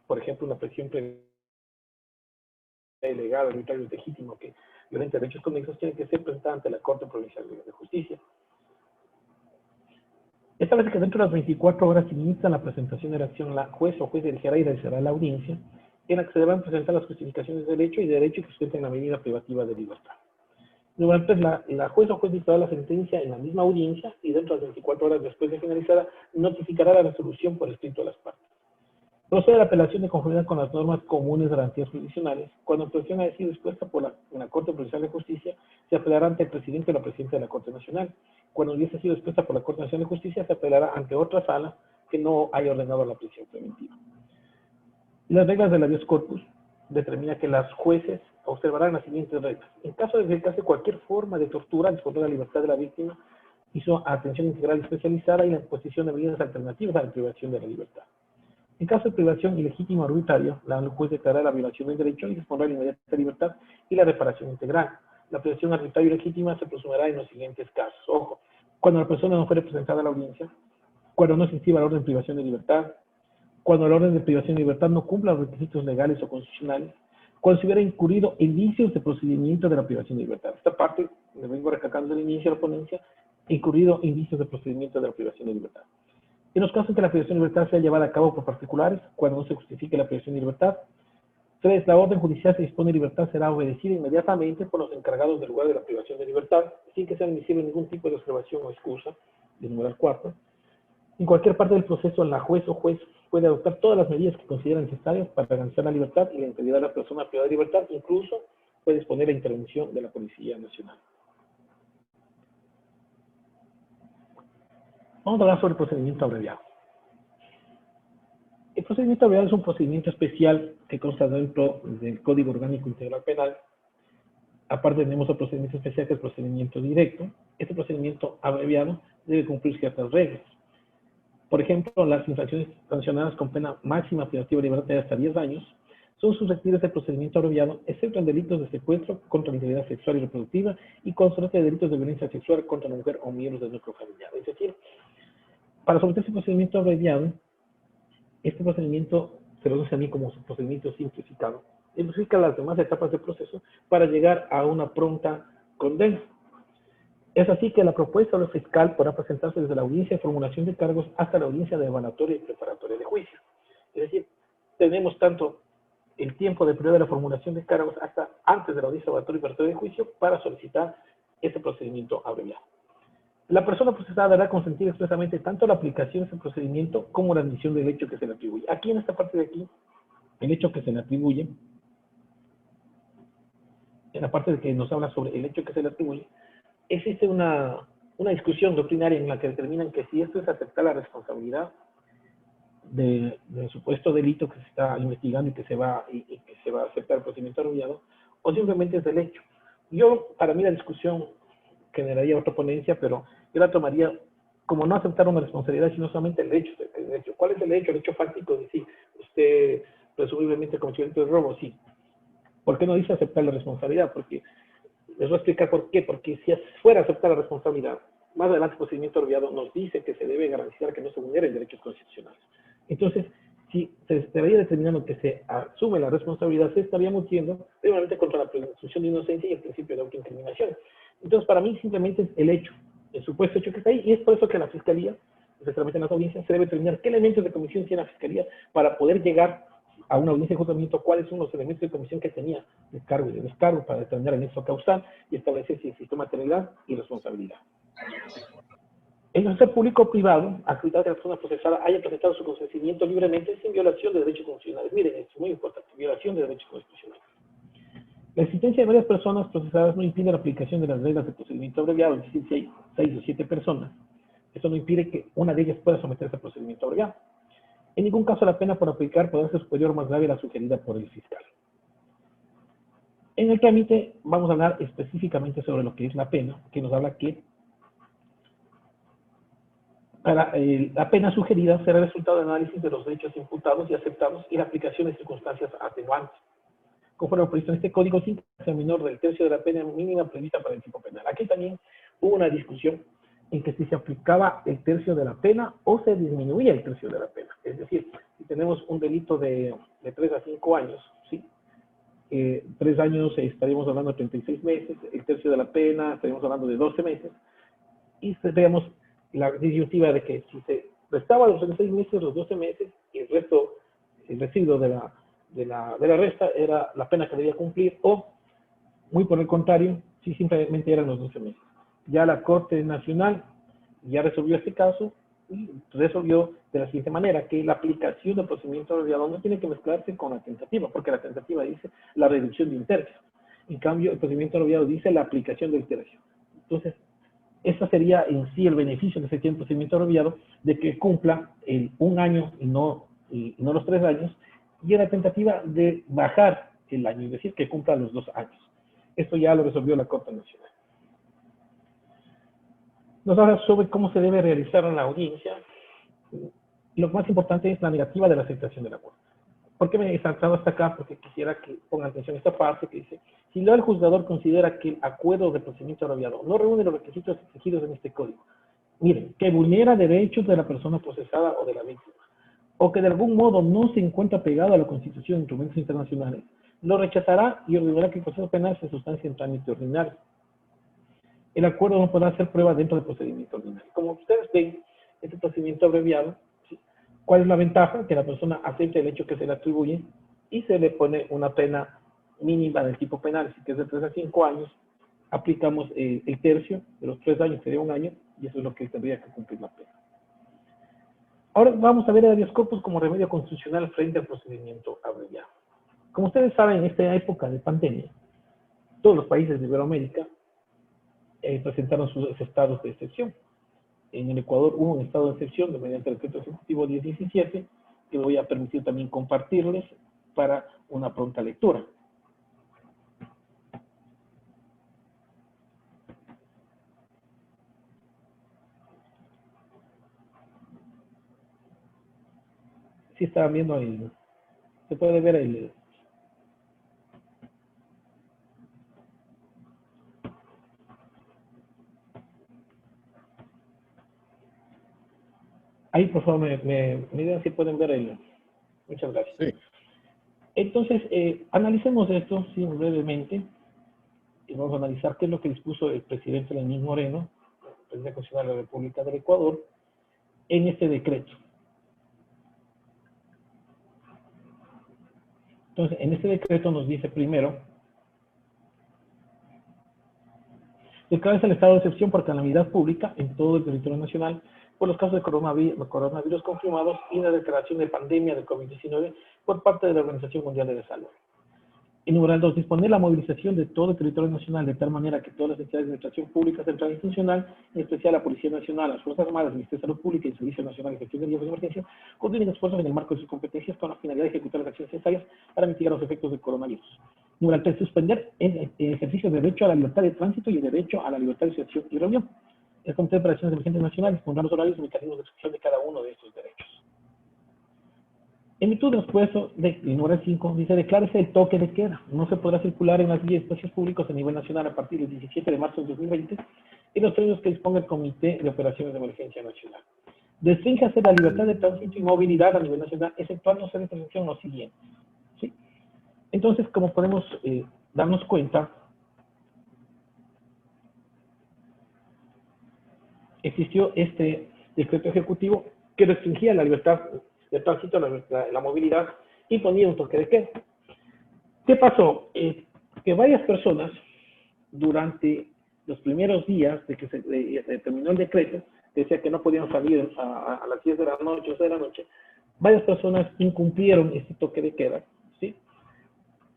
por ejemplo, una prisión ilegal, arbitraria y legítima que violenta derechos conexos, tiene que ser presentada ante la Corte Provincial de Justicia. Establece que dentro de las 24 horas se inicia la presentación de la acción, la juez o juez dirigirá y realizará la audiencia en la que se deberán presentar las justificaciones de derecho y de derecho que sustenten la medida privativa de libertad. Número 3, la juez o juez dictará la sentencia en la misma audiencia y dentro de las 24 horas después de finalizada notificará la resolución por escrito a las partes. Procede la apelación de conformidad con las normas comunes de garantías jurisdiccionales. Cuando la presión haya sido expuesta por la Corte Provincial de Justicia, se apelará ante el presidente o la presidenta de la Corte Nacional. Cuando hubiese sido expuesta por la Corte Nacional de Justicia, se apelará ante otra sala que no haya ordenado la prisión preventiva. Y las reglas del habeas corpus determina que las jueces observarán las siguientes reglas. En caso de verificarse cualquier forma de tortura, dispondrá la libertad de la víctima y su atención integral especializada y la imposición de medidas alternativas a la privación de la libertad. En caso de privación ilegítima o arbitraria, la juez declarará la violación del derecho y dispondrá la inmediata libertad y la reparación integral. La privación arbitraria y legítima se presumirá en los siguientes casos. Ojo, cuando la persona no fuere presentada a la audiencia, cuando no se inscriba la orden de privación de libertad, cuando la orden de privación de libertad no cumpla los requisitos legales o constitucionales, cuando se hubiera incurrido en vicios de procedimiento de la privación de libertad. Esta parte, me vengo recalcando del inicio de la ponencia, incurrido en vicios de procedimiento de la privación de libertad. En los casos en que la privación de libertad sea llevada a cabo por particulares, cuando no se justifique la privación de libertad, 3. La orden judicial se dispone de libertad será obedecida inmediatamente por los encargados del lugar de la privación de libertad, sin que sea admisible ningún tipo de observación o excusa, de numeral 4. En cualquier parte del proceso, la juez o juez puede adoptar todas las medidas que considera necesarias para garantizar la libertad y la integridad de la persona privada de libertad, incluso puede disponer la intervención de la Policía Nacional. Vamos a hablar sobre el procedimiento abreviado. El procedimiento abreviado es un procedimiento especial que consta dentro del Código Orgánico Integral Penal. Aparte tenemos el procedimiento especial que es el procedimiento directo. Este procedimiento abreviado debe cumplir ciertas reglas. Por ejemplo, las infracciones sancionadas con pena máxima privativa de libertad de hasta 10 años son susceptibles del procedimiento abreviado, excepto en delitos de secuestro contra la integridad sexual y reproductiva y consorte de delitos de violencia sexual contra la mujer o miembros del núcleo familiar. Es decir, para someterse al procedimiento abreviado, este procedimiento se lo conoce a mí como procedimiento simplificado. Simplifica las demás etapas del proceso para llegar a una pronta condena. Es así que la propuesta del fiscal podrá presentarse desde la audiencia de formulación de cargos hasta la audiencia de evaluatoria y preparatoria de juicio. Es decir, tenemos tanto el tiempo de periodo de la formulación de cargos hasta antes de la audiencia de evaluatoria y preparatoria de juicio para solicitar este procedimiento abreviado. La persona procesada deberá consentir expresamente tanto la aplicación de ese procedimiento como la admisión del hecho que se le atribuye. Aquí, en esta parte de aquí, el hecho que se le atribuye, en la parte de que nos habla sobre el hecho que se le atribuye, existe una discusión doctrinaria en la que determinan que si esto es aceptar la responsabilidad del supuesto delito que se está investigando y que se va a aceptar el procedimiento abreviado, o simplemente es del hecho. Para mí la discusión generaría otra ponencia, pero yo la tomaría como no aceptar una responsabilidad, sino solamente el hecho. ¿Cuál es el hecho? El hecho fáctico de si usted presumiblemente cometió el delito de robo, sí. ¿Por qué no dice aceptar la responsabilidad? Porque les voy a explicar por qué. Porque si fuera a aceptar la responsabilidad, más adelante el procedimiento abreviado nos dice que se debe garantizar que no se vulneren derechos constitucionales. Entonces, si se estaría determinando que se asume la responsabilidad, se estaría metiendo primeramente contra la presunción de inocencia y el principio de autoincriminación. Entonces, para mí simplemente es el hecho, el supuesto hecho que está ahí, y es por eso que la Fiscalía, especialmente en las audiencias, se debe determinar qué elementos de comisión tiene la Fiscalía para poder llegar a una audiencia de juzgamiento, cuáles son los elementos de comisión que tenía de cargo y de descargo para determinar el nexo causal y establecer si existe materialidad y responsabilidad. El sector público o privado, acreditado que la persona procesada haya presentado su consentimiento libremente sin violación de derechos constitucionales. Miren, esto es muy importante, violación de derechos constitucionales. La existencia de varias personas procesadas no impide la aplicación de las reglas de procedimiento abreviado, es decir, si hay 6 o 7 personas, eso no impide que una de ellas pueda someterse al procedimiento abreviado. En ningún caso la pena por aplicar podrá ser superior o más grave a la sugerida por el fiscal. En el trámite vamos a hablar específicamente sobre lo que es la pena, que nos habla que la pena sugerida será el resultado del análisis de los derechos imputados y aceptados y la aplicación de circunstancias atenuantes, conforme previsto en este código, sin que sea menor del tercio de la pena mínima prevista para el tipo penal. Aquí también hubo una discusión en que si se aplicaba el tercio de la pena o se disminuía el tercio de la pena. Es decir, si tenemos un delito de 3 a 5 años, ¿sí? 3 años estaríamos hablando de 36 meses, el tercio de la pena estaríamos hablando de 12 meses, y tendríamos la disyuntiva de que si se restaba los 36 meses, los 12 meses, y el resto, el residuo de la resta era la pena que debía cumplir, o, muy por el contrario, si simplemente eran los 12 meses. Ya la Corte Nacional ya resolvió este caso y resolvió de la siguiente manera, que la aplicación del procedimiento abreviado no tiene que mezclarse con la tentativa, porque la tentativa dice la reducción de un tercio. En cambio, el procedimiento abreviado dice la aplicación del tercio. Entonces, ese sería en sí el beneficio que se tiene el procedimiento abreviado, de que cumpla el 1 año y no los 3 años, y la tentativa de bajar el año, es decir, que cumpla los 2 años. Esto ya lo resolvió la Corte Nacional. Nos habla sobre cómo se debe realizar la audiencia. Lo más importante es la negativa de la aceptación del acuerdo. ¿Por qué me he saltado hasta acá? Porque quisiera que pongan atención a esta parte que dice: si el juzgador considera que el acuerdo de procedimiento abreviado no reúne los requisitos exigidos en este código, miren, que vulnera derechos de la persona procesada o de la víctima, o que de algún modo no se encuentra pegado a la Constitución e instrumentos internacionales, lo rechazará y ordenará que el proceso penal se sustancie en trámite ordinario. El acuerdo no podrá hacer prueba dentro del procedimiento ordinario. Como ustedes ven, este procedimiento abreviado, ¿sí? ¿Cuál es la ventaja? Que la persona acepte el hecho que se le atribuye y se le pone una pena mínima del tipo penal, así que es de 3 a 5 años. Aplicamos el tercio de los 3 años, sería 1 año, y eso es lo que tendría que cumplir la pena. Ahora vamos a ver el habeas corpus como remedio constitucional frente al procedimiento abreviado. Como ustedes saben, en esta época de pandemia, todos los países de Iberoamérica presentaron sus estados de excepción. En el Ecuador hubo un estado de excepción mediante el decreto ejecutivo 1017, que voy a permitir también compartirles para una pronta lectura. Si estaban viendo ahí, se puede ver el... Ahí, por favor, me digan si pueden ver el... Muchas gracias.
Sí.
Entonces, analicemos esto, sí, brevemente, y vamos a analizar qué es lo que dispuso el presidente Lenín Moreno, presidente constitucional de la República del Ecuador, en este decreto. Entonces, en este decreto nos dice primero, declara el estado de excepción por calamidad pública en todo el territorio nacional por los casos de coronavirus confirmados y la declaración de pandemia de COVID-19 por parte de la Organización Mundial de la Salud. En numeral 2, disponer la movilización de todo el territorio nacional de tal manera que todas las entidades de administración pública central e institucional, en especial la Policía Nacional, las Fuerzas Armadas, el Ministerio de Salud Pública y el Servicio Nacional de Gestión de Riesgos de Emergencia, coordinen esfuerzos en el marco de sus competencias con la finalidad de ejecutar las acciones necesarias para mitigar los efectos del coronavirus. Numeral 3, suspender el ejercicio del derecho a la libertad de tránsito y el derecho a la libertad de asociación y reunión. El Comité de Operaciones Emergentes Nacionales pondrá los horarios y mecanismos de ejecución de cada uno de estos derechos. En virtud de los puestos del número 5, dice, declárese el toque de queda. No se podrá circular en las vías y espacios públicos a nivel nacional a partir del 17 de marzo de 2020 en los términos que disponga el Comité de Operaciones de Emergencia Nacional. Restríngase la libertad de tránsito y movilidad a nivel nacional, exceptuándose de excepción lo siguiente. ¿Sí? Entonces, como podemos darnos cuenta, existió este decreto ejecutivo que restringía la libertad de tránsito, la movilidad, y ponía un toque de queda. ¿Qué pasó? Que varias personas, durante los primeros días de que se terminó el decreto, decía que no podían salir a las 10 de la noche, 11 de la noche, varias personas incumplieron este toque de queda, ¿sí?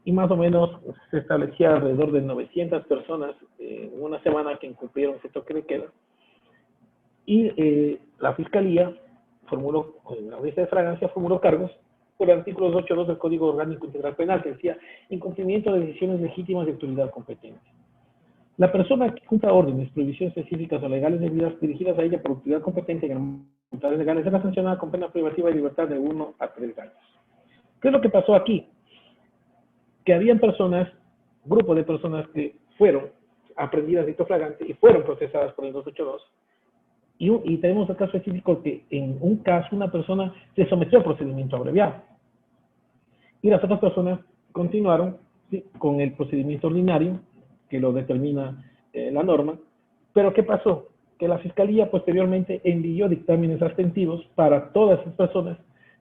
Y más o menos se establecía alrededor de 900 personas en una semana que incumplieron ese toque de queda. Y la Fiscalía formuló, la audiencia de fragancia formuló cargos por el artículo 282 del Código Orgánico Integral Penal, que decía incumplimiento de decisiones legítimas de autoridad competente. La persona que cumpla órdenes, prohibiciones específicas o legales debidas dirigidas a ella por autoridad competente en autoridades legales será sancionada con pena privativa de libertad de 1 a 3 años. ¿Qué es lo que pasó aquí? Que habían personas, grupo de personas que fueron aprendidas de delito flagrante y fueron procesadas por el 282. Y tenemos el caso específico que en un caso una persona se sometió al procedimiento abreviado y las otras personas continuaron, ¿sí?, con el procedimiento ordinario que lo determina la norma. Pero ¿qué pasó? Que la Fiscalía posteriormente envió dictámenes abstentivos para todas esas personas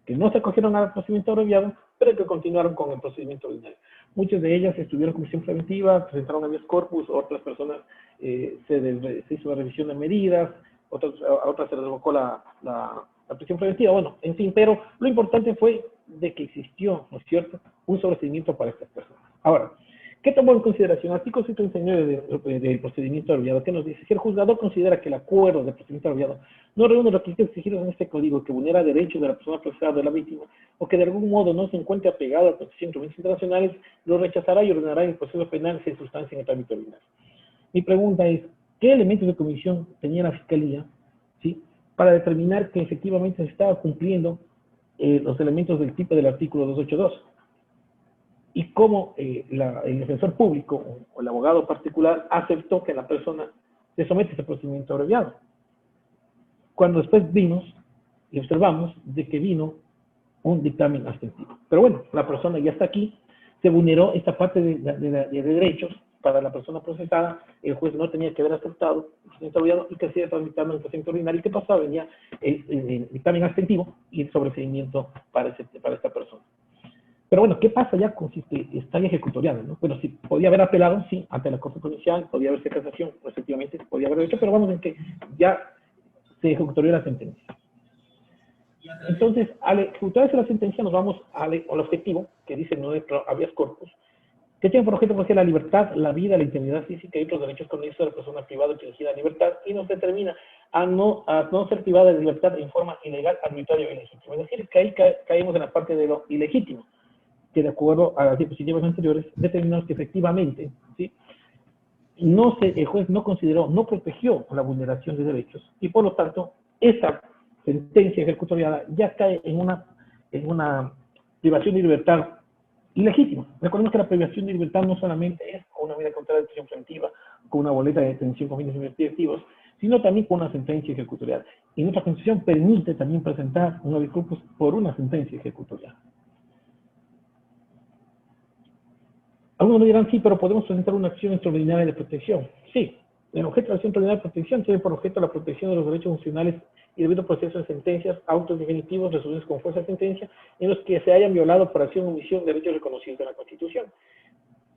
que no se acogieron al procedimiento abreviado, pero que continuaron con el procedimiento ordinario. Muchas de ellas estuvieron en comisión preventiva, presentaron habeas corpus, otras personas se hizo la revisión de medidas, a otras se les revocó la prisión preventiva, bueno, en fin, pero lo importante fue de que existió, ¿no es cierto?, un sobreseimiento para estas personas. Ahora, ¿qué tomó en consideración? Artículo 139 del procedimiento abreviado, que nos dice, si el juzgador considera que el acuerdo del procedimiento abreviado no reúne los requisitos exigidos en este código, que vulnera derechos de la persona procesada de la víctima, o que de algún modo no se encuentre apegado a la protección de instrumentos internacionales, lo rechazará y ordenará en el proceso penal se sustancia en el trámite ordinario. Mi pregunta es, ¿qué elementos de comisión tenía la Fiscalía, ¿sí?, para determinar que efectivamente se estaba cumpliendo los elementos del tipo del artículo 282? Y cómo el defensor público o el abogado particular aceptó que la persona se somete a ese procedimiento abreviado, cuando después vimos y observamos de que vino un dictamen abstentivo. Pero bueno, la persona ya está aquí, se vulneró esta parte de derechos para la persona procesada, el juez no tenía que haber aceptado el procedimiento abreviado y que sigue tramitando el procedimiento ordinario. ¿Y qué pasaba? Venía el dictamen abstentivo y el sobreseimiento para esta persona. Pero bueno, ¿qué pasa ya con si está ejecutoriado, ¿no? Bueno, si podía haber apelado, sí, ante la Corte Provincial, podía haberse casación, efectivamente, podía haberlo hecho, pero vamos en que ya se ejecutorió la sentencia. Entonces, al ejecutarse la sentencia, nos vamos al objetivo que dice nuestro habeas corpus, que tiene por objeto proteger la libertad, la vida, la integridad física y otros derechos conexos de la persona privada y exigida de libertad, y nos determina a no ser privada de libertad en forma ilegal, arbitraria o ilegítima. Es decir, que ahí caemos en la parte de lo ilegítimo, que de acuerdo a las diapositivas anteriores, determinamos que efectivamente, ¿sí?, el juez no consideró, no protegió la vulneración de derechos, y por lo tanto, esa sentencia ejecutoriada ya cae en una privación de libertad ilegítima. Recordemos que la privación de libertad no solamente es con una medida contra la detención preventiva, con una boleta de detención con fines investigativos, sino también con una sentencia ejecutoriada. Y nuestra Constitución permite también presentar un habeas corpus por una sentencia ejecutoriada. Algunos me dirán, sí, pero podemos presentar una acción extraordinaria de protección. Sí, el objeto de la acción extraordinaria de protección tiene por objeto la protección de los derechos funcionales y debido proceso de sentencias, autos definitivos, resoluciones con fuerza de sentencia, en los que se hayan violado por acción o omisión derechos reconocidos en la Constitución.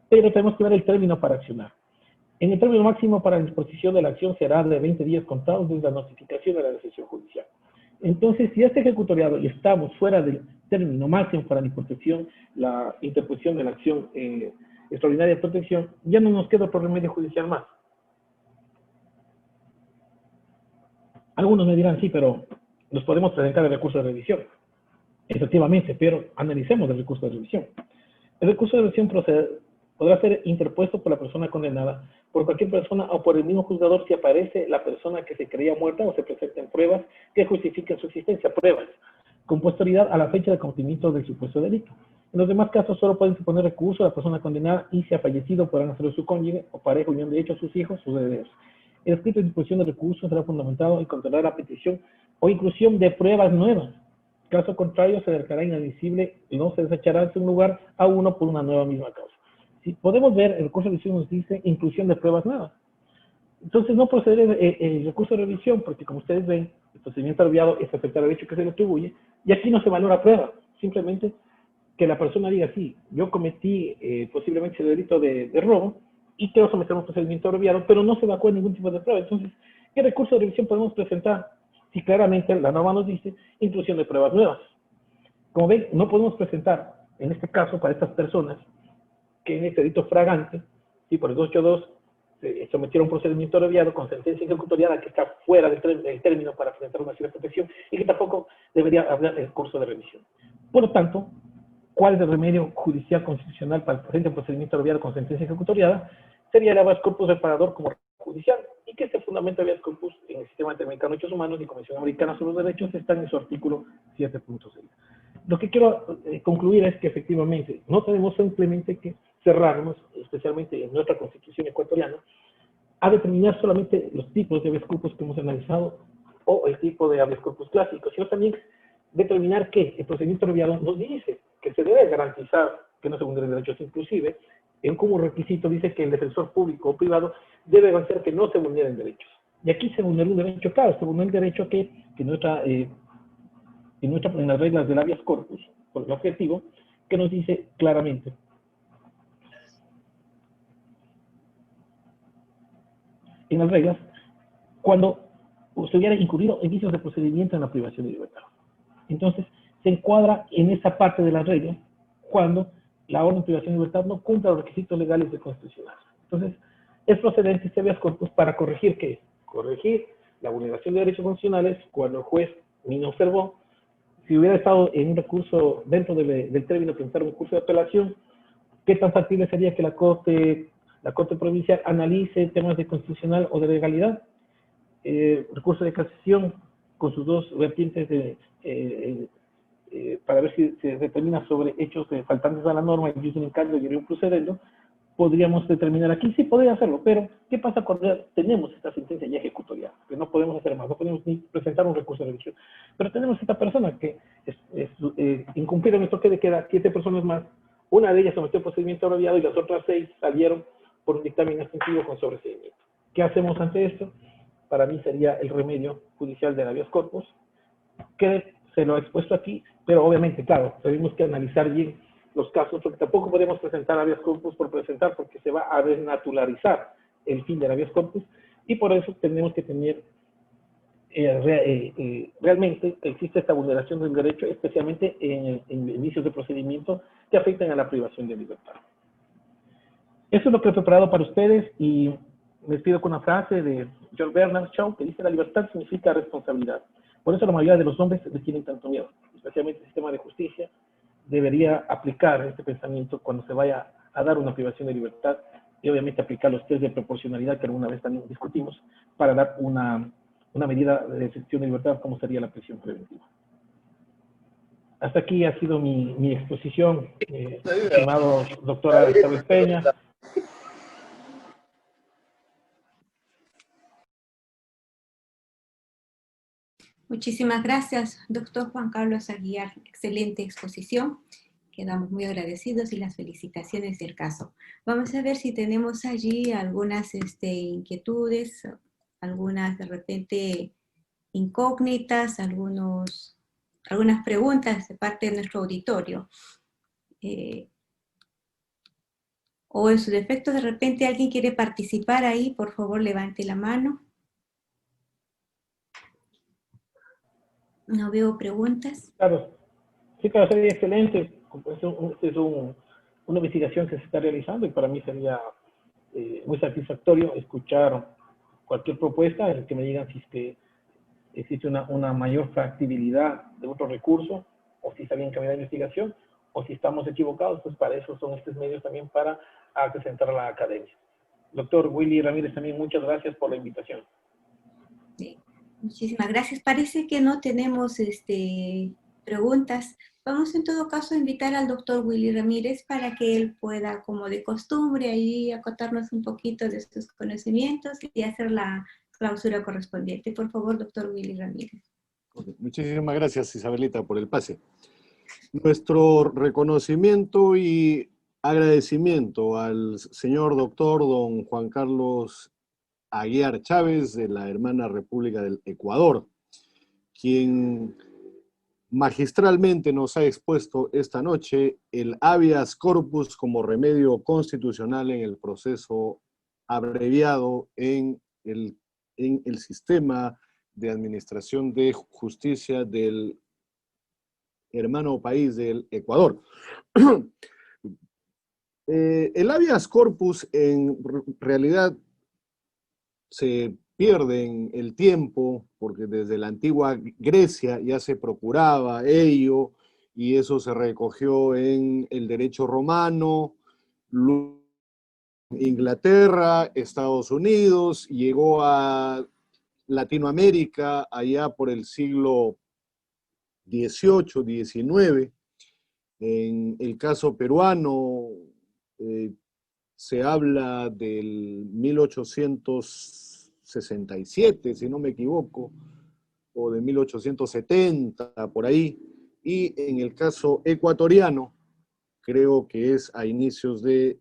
Pero tenemos que ver el término para accionar. En el término máximo para la disposición de la acción será de 20 días contados desde la notificación de la decisión judicial. Entonces, si ya está ejecutoriado y estamos fuera del término máximo para la disposición, la interposición de la acción extraordinaria de protección, ya no nos queda otro remedio judicial más. Algunos me dirán, sí, pero nos podemos presentar el recurso de revisión. Efectivamente, pero analicemos el recurso de revisión. El recurso de revisión podrá ser interpuesto por la persona condenada, por cualquier persona o por el mismo juzgador si aparece la persona que se creía muerta o se presenten pruebas que justifiquen su existencia, pruebas, con posterioridad a la fecha de cometimiento del supuesto delito. En los demás casos solo pueden suponer recurso a la persona condenada y si ha fallecido podrán hacerlo su cónyuge o pareja, unión de hecho, sus hijos, sus herederos. El escrito de disposición de recursos será fundamentado en controlar la petición o inclusión de pruebas nuevas. Caso contrario, se declarará inadmisible y no se desechará en su lugar a uno por una nueva misma causa. Si podemos ver, el recurso de revisión nos dice inclusión de pruebas nuevas. Entonces, no proceder el recurso de revisión, porque como ustedes ven, el procedimiento abreviado es afectar al derecho que se le atribuye, y aquí no se valora prueba, simplemente que la persona diga, sí, yo cometí posiblemente el delito de robo, y quiero someter un procedimiento abreviado, pero no se evacúa ningún tipo de prueba. Entonces, ¿qué recurso de revisión podemos presentar? Si claramente la norma nos dice inclusión de pruebas nuevas. Como ven, no podemos presentar, en este caso, para estas personas, que en este delito fragante, ¿sí?, por el 282, se sometieron a un procedimiento abreviado con sentencia ejecutoriada que está fuera del término para presentar una acción de protección y que tampoco debería haber el curso de revisión. Por lo tanto, ¿cuál es el remedio judicial constitucional para el presente procedimiento abreviado con sentencia ejecutoriada? Sería el habeas corpus reparador como judicial, y que este fundamento de habeas corpus en el Sistema Interamericano de Derechos Humanos y Convención Americana sobre los Derechos está en su artículo 7.6. Lo que quiero concluir es que efectivamente no tenemos simplemente que cerrarnos, especialmente en nuestra Constitución ecuatoriana, a determinar solamente los tipos de habeas corpus que hemos analizado o el tipo de habeas corpus clásico, sino también determinar que el procedimiento abreviado nos dice que se debe garantizar que no se vulneren derechos, inclusive en como requisito dice que el defensor público o privado debe hacer que no se vulneren derechos. Y aquí se vulneró un derecho, claro, se vulneró el derecho que en las reglas del habeas corpus, por el objetivo, que nos dice claramente en las reglas cuando se hubiera incurrido en vicios de procedimiento en la privación de libertad. Entonces, se encuadra en esa parte de las reglas cuando la orden de privación de libertad no cumpla los requisitos legales y constitucionales. Entonces, es procedente este habeas corpus para corregir ¿qué? Corregir la vulneración de derechos constitucionales cuando el juez ni no observó. Si hubiera estado en un recurso dentro del término de presentar un recurso de apelación, ¿qué tan factible sería que la Corte Provincial analice temas de constitucional o de legalidad? Recurso de casación con sus dos vertientes para ver si se determina sobre hechos faltantes a la norma, incluso en cambio y un procedendo, podríamos determinar aquí, sí podría hacerlo, pero ¿qué pasa cuando ya tenemos esta sentencia ya ejecutoriada? Que no podemos hacer más, no podemos ni presentar un recurso de revisión. Pero tenemos esta persona que incumplieron el toque de queda, 7 personas más, Una de ellas sometió procedimiento abreviado y las otras 6 salieron por un dictamen extensivo con sobreseimiento. ¿Qué hacemos ante esto? Para mí sería el remedio judicial de habeas corpus, que se lo he expuesto aquí, pero obviamente, claro, tenemos que analizar bien los casos, porque tampoco podemos presentar habeas corpus por presentar, porque se va a desnaturalizar el fin del habeas corpus, y por eso tenemos que tener realmente existe esta vulneración del derecho, especialmente en inicios de procedimiento que afectan a la privación de libertad. Eso es lo que he preparado para ustedes y me despido con una frase de George Bernard Shaw que dice: la libertad significa responsabilidad. Por eso la mayoría de los hombres les tienen tanto miedo, especialmente el sistema de justicia debería aplicar este pensamiento cuando se vaya a dar una privación de libertad y obviamente aplicar los test de proporcionalidad que alguna vez también discutimos para dar una medida de restricción de libertad como sería la prisión preventiva. Hasta aquí ha sido mi exposición, estimado doctora Isabel Peña.
Muchísimas gracias, doctor Juan Carlos Aguiar. Excelente exposición. Quedamos muy agradecidos y las felicitaciones del caso. Vamos a ver si tenemos allí algunas inquietudes, algunas de repente incógnitas, algunas preguntas de parte de nuestro auditorio. O en su defecto, de repente alguien quiere participar ahí, por favor levante la mano. No veo preguntas.
Claro, sí, claro, sería excelente. Es una investigación que se está realizando y para mí sería muy satisfactorio escuchar cualquier propuesta en la que me digan si es que existe una mayor factibilidad de otro recurso, o si está bien cambiar la investigación, o si estamos equivocados, pues para eso son estos medios también para acrecentar a la academia. Doctor Willy Ramírez, también muchas gracias por la invitación.
Sí, muchísimas gracias. Parece que no tenemos preguntas. Vamos en todo caso a invitar al doctor Willy Ramírez para que él pueda, como de costumbre, ahí acotarnos un poquito de sus conocimientos y hacer la clausura correspondiente. Por favor, doctor Willy Ramírez.
Muchísimas gracias, Isabelita, por el pase. Nuestro reconocimiento y agradecimiento al señor doctor don Juan Carlos Aguiar Chávez, de la hermana República del Ecuador, quien magistralmente nos ha expuesto esta noche el habeas corpus como remedio constitucional en el proceso abreviado en el sistema de administración de justicia del hermano país del Ecuador. El habeas corpus en realidad se pierde en el tiempo porque desde la antigua Grecia ya se procuraba ello y eso se recogió en el derecho romano, Inglaterra, Estados Unidos, llegó a Latinoamérica allá por el siglo XVIII, XIX. En el caso peruano se habla del 1867, si no me equivoco, o de 1870, por ahí. Y en el caso ecuatoriano, creo que es a inicios del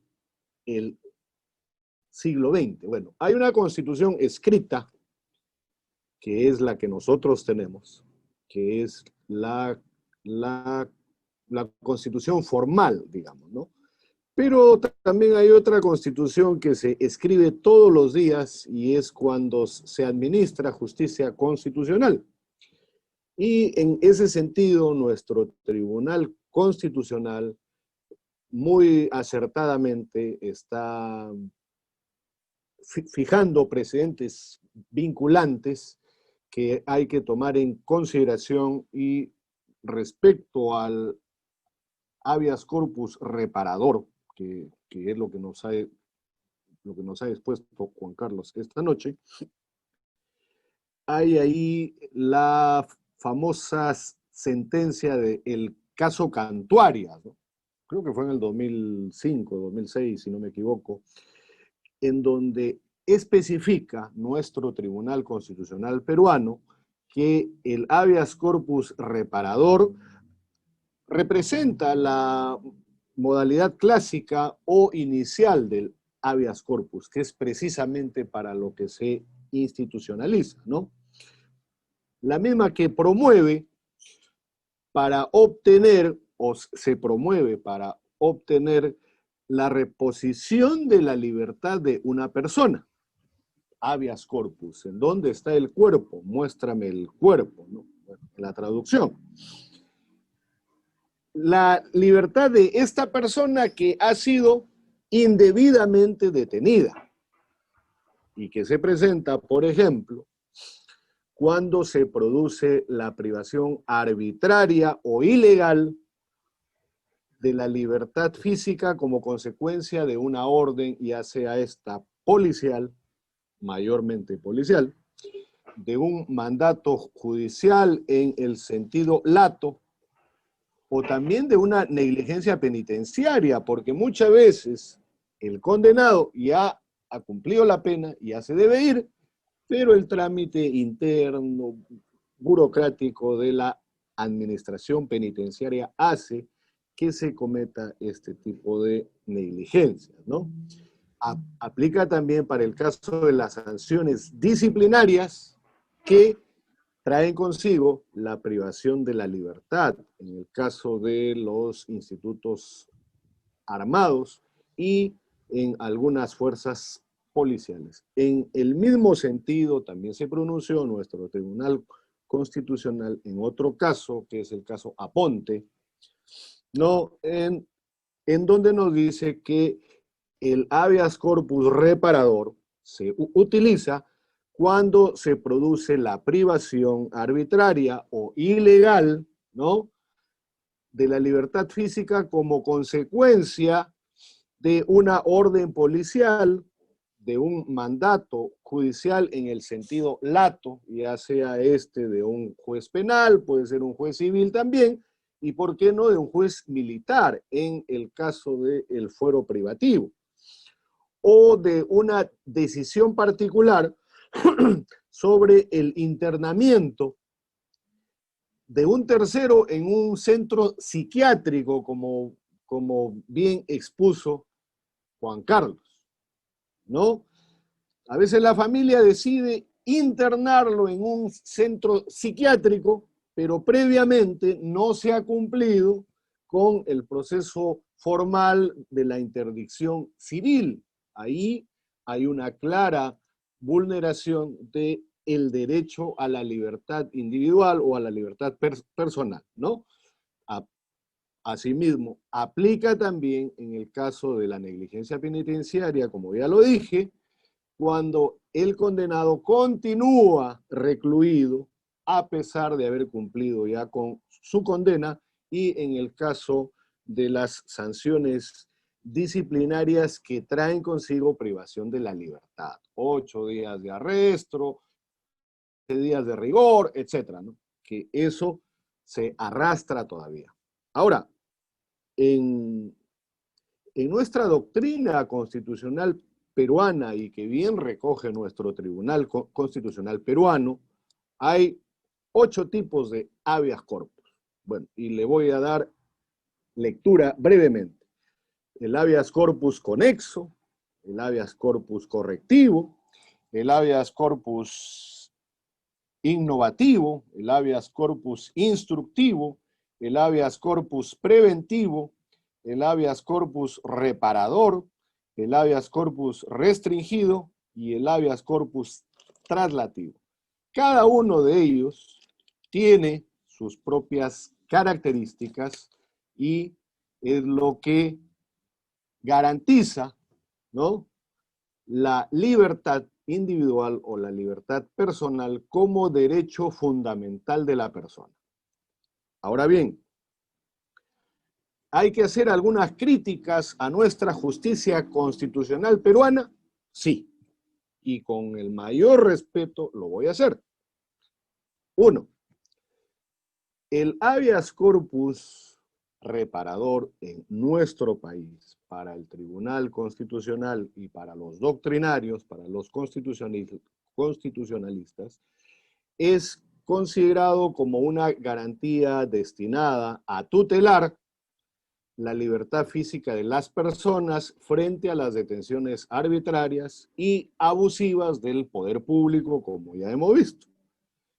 siglo XX. Bueno, hay una constitución escrita, que es la que nosotros tenemos, que es la constitución formal, digamos, ¿no? Pero también hay otra constitución que se escribe todos los días y es cuando se administra justicia constitucional. Y en ese sentido, nuestro Tribunal Constitucional muy acertadamente está fijando precedentes vinculantes que hay que tomar en consideración y respecto al habeas corpus reparador, que es lo que nos ha expuesto Juan Carlos esta noche, hay ahí la famosa sentencia del caso Cantuarias, ¿no? Creo que fue en el 2005, 2006, si no me equivoco, en donde especifica nuestro Tribunal Constitucional peruano que el habeas corpus reparador representa la modalidad clásica o inicial del habeas corpus, que es precisamente para lo que se institucionaliza, ¿no? La misma que promueve para obtener, o se promueve para obtener la reposición de la libertad de una persona. Habeas corpus, ¿en dónde está el cuerpo? Muéstrame el cuerpo, ¿no? Bueno, la traducción. La libertad de esta persona que ha sido indebidamente detenida y que se presenta, por ejemplo, cuando se produce la privación arbitraria o ilegal de la libertad física como consecuencia de una orden, ya sea esta policial, mayormente policial, de un mandato judicial en el sentido lato, o también de una negligencia penitenciaria, porque muchas veces el condenado ya ha cumplido la pena, ya se debe ir, pero el trámite interno, burocrático de la administración penitenciaria hace que se cometa este tipo de negligencias, ¿no? Aplica también para el caso de las sanciones disciplinarias que traen consigo la privación de la libertad, en el caso de los institutos armados y en algunas fuerzas policiales. En el mismo sentido también se pronunció nuestro Tribunal Constitucional en otro caso, que es el caso Aponte, ¿no? En donde nos dice que el habeas corpus reparador se utiliza cuando se produce la privación arbitraria o ilegal, ¿no?, de la libertad física como consecuencia de una orden policial, de un mandato judicial en el sentido lato, ya sea este de un juez penal, puede ser un juez civil también, y por qué no de un juez militar en el caso del fuero privativo, o de una decisión particular sobre el internamiento de un tercero en un centro psiquiátrico, como bien expuso Juan Carlos, ¿no? A veces la familia decide internarlo en un centro psiquiátrico, pero previamente no se ha cumplido con el proceso formal de la interdicción civil. Ahí hay una clara vulneración del derecho a la libertad individual o a la libertad personal, ¿no? Asimismo, aplica también en el caso de la negligencia penitenciaria, como ya lo dije, cuando el condenado continúa recluido a pesar de haber cumplido ya con su condena, y en el caso de las sanciones disciplinarias que traen consigo privación de la libertad, 8 días de arresto, 7 días de rigor, etcétera, ¿no? Que eso se arrastra todavía. Ahora, en nuestra doctrina constitucional peruana, y que bien recoge nuestro Tribunal Constitucional peruano, hay 8 tipos de habeas corpus. Bueno, y le voy a dar lectura brevemente. El habeas corpus conexo, el habeas corpus correctivo, el habeas corpus innovativo, el habeas corpus instructivo, el habeas corpus preventivo, el habeas corpus reparador, el habeas corpus restringido y el habeas corpus traslativo. Cada uno de ellos tiene sus propias características y es lo que garantiza, ¿no?, la libertad individual o la libertad personal como derecho fundamental de la persona. Ahora bien, ¿hay que hacer algunas críticas a nuestra justicia constitucional peruana? Sí, y con el mayor respeto lo voy a hacer. 1. El habeas corpus reparador en nuestro país para el Tribunal Constitucional y para los doctrinarios, para los constitucionalistas, es considerado como una garantía destinada a tutelar la libertad física de las personas frente a las detenciones arbitrarias y abusivas del poder público, como ya hemos visto.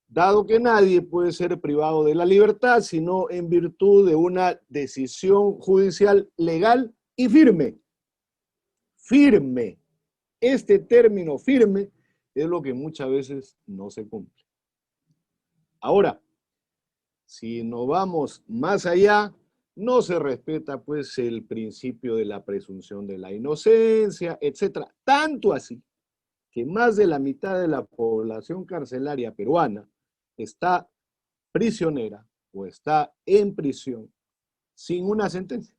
Dado que nadie puede ser privado de la libertad sino en virtud de una decisión judicial legal y firme. Firme. Este término firme es lo que muchas veces no se cumple. Ahora, si nos vamos más allá, no se respeta pues el principio de la presunción de la inocencia, etc. Tanto así que más de la mitad de la población carcelaria peruana está prisionera o está en prisión sin una sentencia.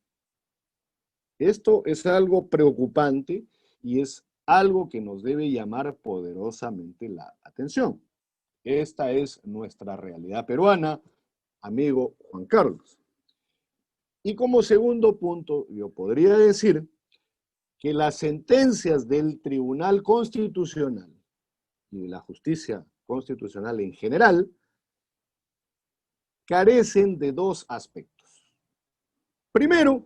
Esto es algo preocupante y es algo que nos debe llamar poderosamente la atención. Esta es nuestra realidad peruana, amigo Juan Carlos. Y como segundo punto, yo podría decir que las sentencias del Tribunal Constitucional y de la justicia constitucional en general carecen de dos aspectos. Primero,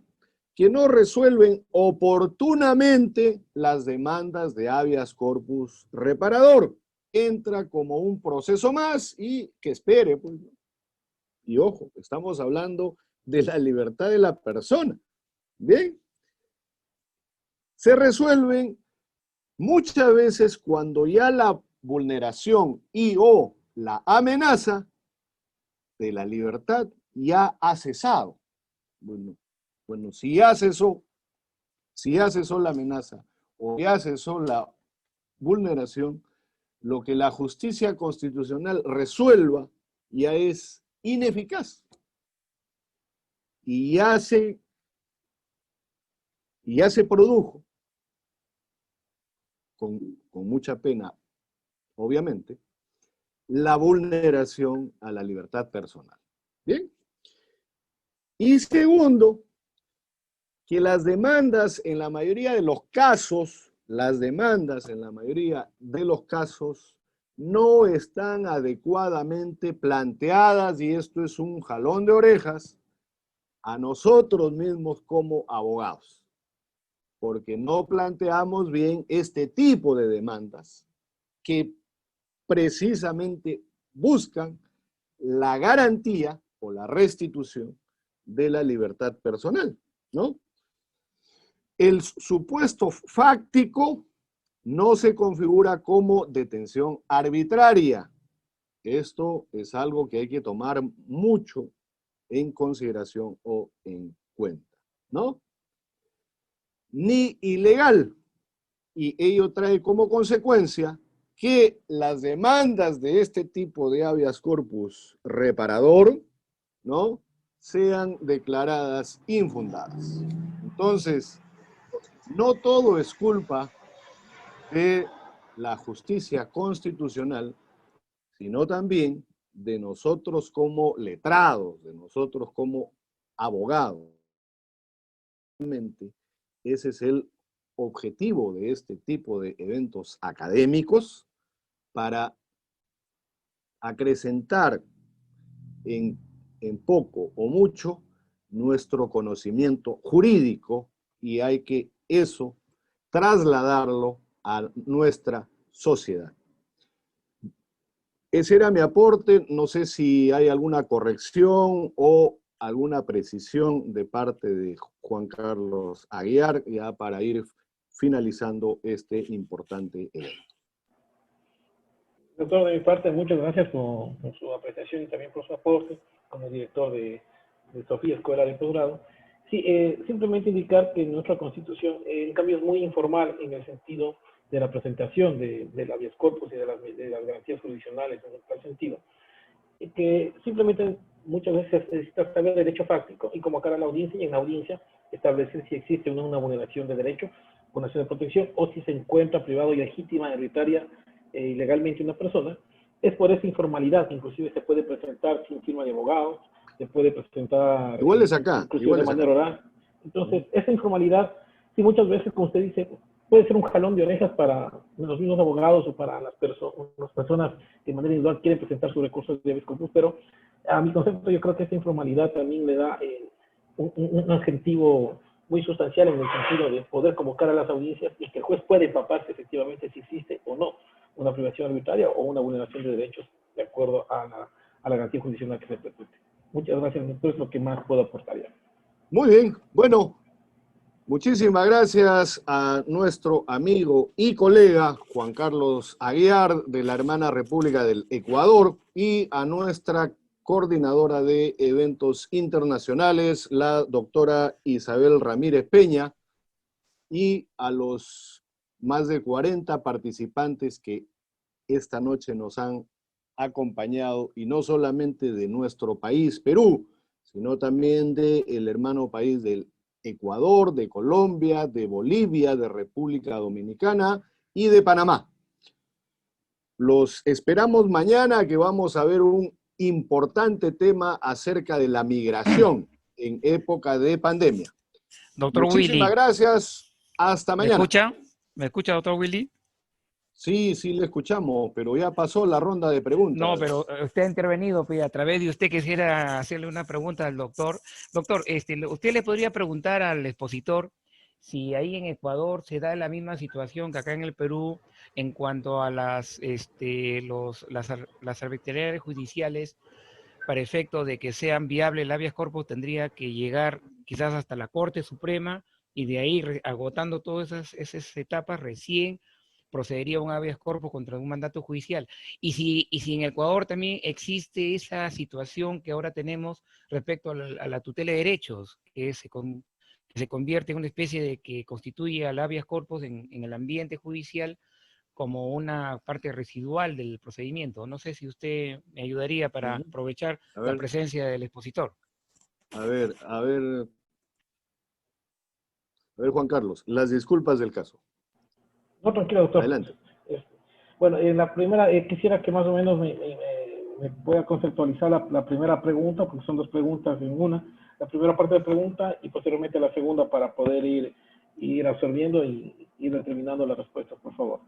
que no resuelven oportunamente las demandas de habeas corpus reparador. Entra como un proceso más y que espere, pues. Y ojo, estamos hablando de la libertad de la persona. Bien. Se resuelven muchas veces cuando ya la vulneración y o la amenaza de la libertad ya ha cesado. Bueno, si ya cesó la amenaza o ya cesó la vulneración, lo que la justicia constitucional resuelva ya es ineficaz. Y ya se produjo, con mucha pena, obviamente, la vulneración a la libertad personal. ¿Bien? Y segundo, que las demandas en la mayoría de los casos, no están adecuadamente planteadas, y esto es un jalón de orejas a nosotros mismos como abogados, porque no planteamos bien este tipo de demandas que precisamente buscan la garantía o la restitución de la libertad personal, ¿no? El supuesto fáctico no se configura como detención arbitraria. Esto es algo que hay que tomar mucho en consideración o en cuenta, ¿no? Ni ilegal. Y ello trae como consecuencia que las demandas de este tipo de habeas corpus reparador, ¿no?, sean declaradas infundadas. Entonces, no todo es culpa de la justicia constitucional, sino también de nosotros como letrados, de nosotros como abogados. Realmente, ese es el objetivo de este tipo de eventos académicos, para acrecentar en poco o mucho nuestro conocimiento jurídico, y hay que eso trasladarlo a nuestra sociedad. Ese era mi aporte. No sé si hay alguna corrección o alguna precisión de parte de Juan Carlos Aguiar, ya para ir finalizando este importante evento.
Doctor, de mi parte, muchas gracias por su apreciación y también por su aporte como director de Sofía Escuela de Posgrado. Sí, simplemente indicar que nuestra Constitución, en cambio, es muy informal en el sentido de la presentación del habeas corpus y de las garantías jurisdiccionales en tal sentido, y que simplemente muchas veces se necesita saber derecho fáctico y convocar a la audiencia, y en la audiencia establecer si existe una vulneración de derecho, vulneración de protección, o si se encuentra privado y legítima y arbitraria ilegalmente una persona. Es por esa informalidad que inclusive se puede presentar sin firma de abogados, se puede presentar
igual es acá,
inclusive
igual
de manera oral. Entonces, esa informalidad, sí, muchas veces, como usted dice, puede ser un jalón de orejas para los mismos abogados o para las personas que de manera individual quieren presentar sus recursos de habeas corpus, pero a mi concepto yo creo que esta informalidad también le da un adjetivo muy sustancial en el sentido de poder convocar a las audiencias y que el juez puede empaparse efectivamente si existe o no una privación arbitraria o una vulneración de derechos de acuerdo a la garantía jurisdiccional que se presente. Muchas gracias, doctor, es lo que más puedo aportar ya.
Muy bien, bueno, muchísimas gracias a nuestro amigo y colega Juan Carlos Aguiar de la hermana República del Ecuador y a nuestra coordinadora de eventos internacionales, la doctora Isabel Ramírez Peña, y a los más de 40 participantes que esta noche nos han acompañado, y no solamente de nuestro país, Perú, sino también del hermano país del Ecuador, de Colombia, de Bolivia, de República Dominicana y de Panamá. Los esperamos mañana, que vamos a ver un importante tema acerca de la migración en época de pandemia.
Doctor
Muchísimas
Willy,
gracias. Hasta
¿me
mañana.
escucha? ¿Me escucha, doctor Willy?
Sí, sí, le escuchamos, pero ya pasó la ronda de preguntas.
No, pero usted ha intervenido, pues, a través de usted quisiera hacerle una pregunta al doctor. Doctor, usted le podría preguntar al expositor si ahí en Ecuador se da la misma situación que acá en el Perú en cuanto a las arbitrariedades judiciales. Para efecto de que sean viables el habeas corpus, tendría que llegar quizás hasta la Corte Suprema y de ahí, agotando todas esas etapas, recién procedería un habeas corpus contra un mandato judicial. Y si en Ecuador también existe esa situación que ahora tenemos respecto a la tutela de derechos, que se convierte en una especie de que constituye al habeas corpus en el ambiente judicial como una parte residual del procedimiento. No sé si usted me ayudaría para aprovechar la presencia del expositor.
A ver, Juan Carlos, las disculpas del caso.
No, tranquilo, doctor.
Adelante.
Bueno, en la primera, quisiera que más o menos me pueda conceptualizar la primera pregunta, porque son dos preguntas en una. La primera parte de la pregunta y posteriormente la segunda para poder ir absorbiendo y ir determinando la respuesta, por favor.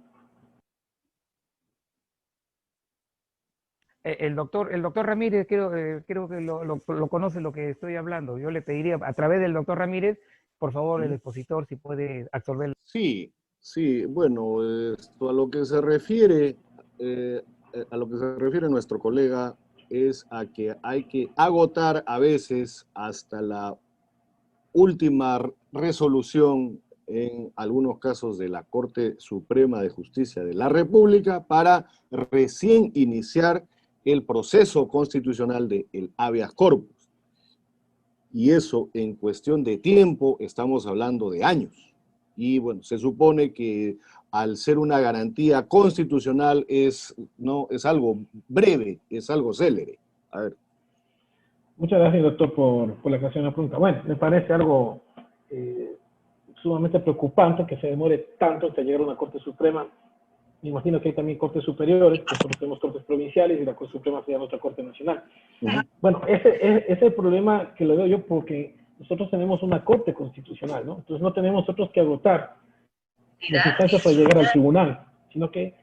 El doctor Ramírez creo que lo conoce lo que estoy hablando. Yo le pediría a través del doctor Ramírez, por favor, el expositor, si puede absorberlo.
Sí, bueno, a lo que se refiere, nuestro colega es a que hay que agotar a veces hasta la última resolución en algunos casos de la Corte Suprema de Justicia de la República para recién iniciar el proceso constitucional del habeas corpus. Y eso en cuestión de tiempo estamos hablando de años. Y bueno, se supone que al ser una garantía constitucional es algo breve, es algo célere. A ver.
Muchas gracias, doctor, por la creación de la pregunta. Bueno, me parece algo sumamente preocupante que se demore tanto hasta llegar a una Corte Suprema. Me imagino que hay también cortes superiores, que nosotros tenemos cortes provinciales y la Corte Suprema sería nuestra Corte Nacional. Bueno, ese es el problema que lo veo yo, porque nosotros tenemos una Corte Constitucional, ¿no? Entonces no tenemos nosotros que agotar las instancias para llegar al tribunal, sino que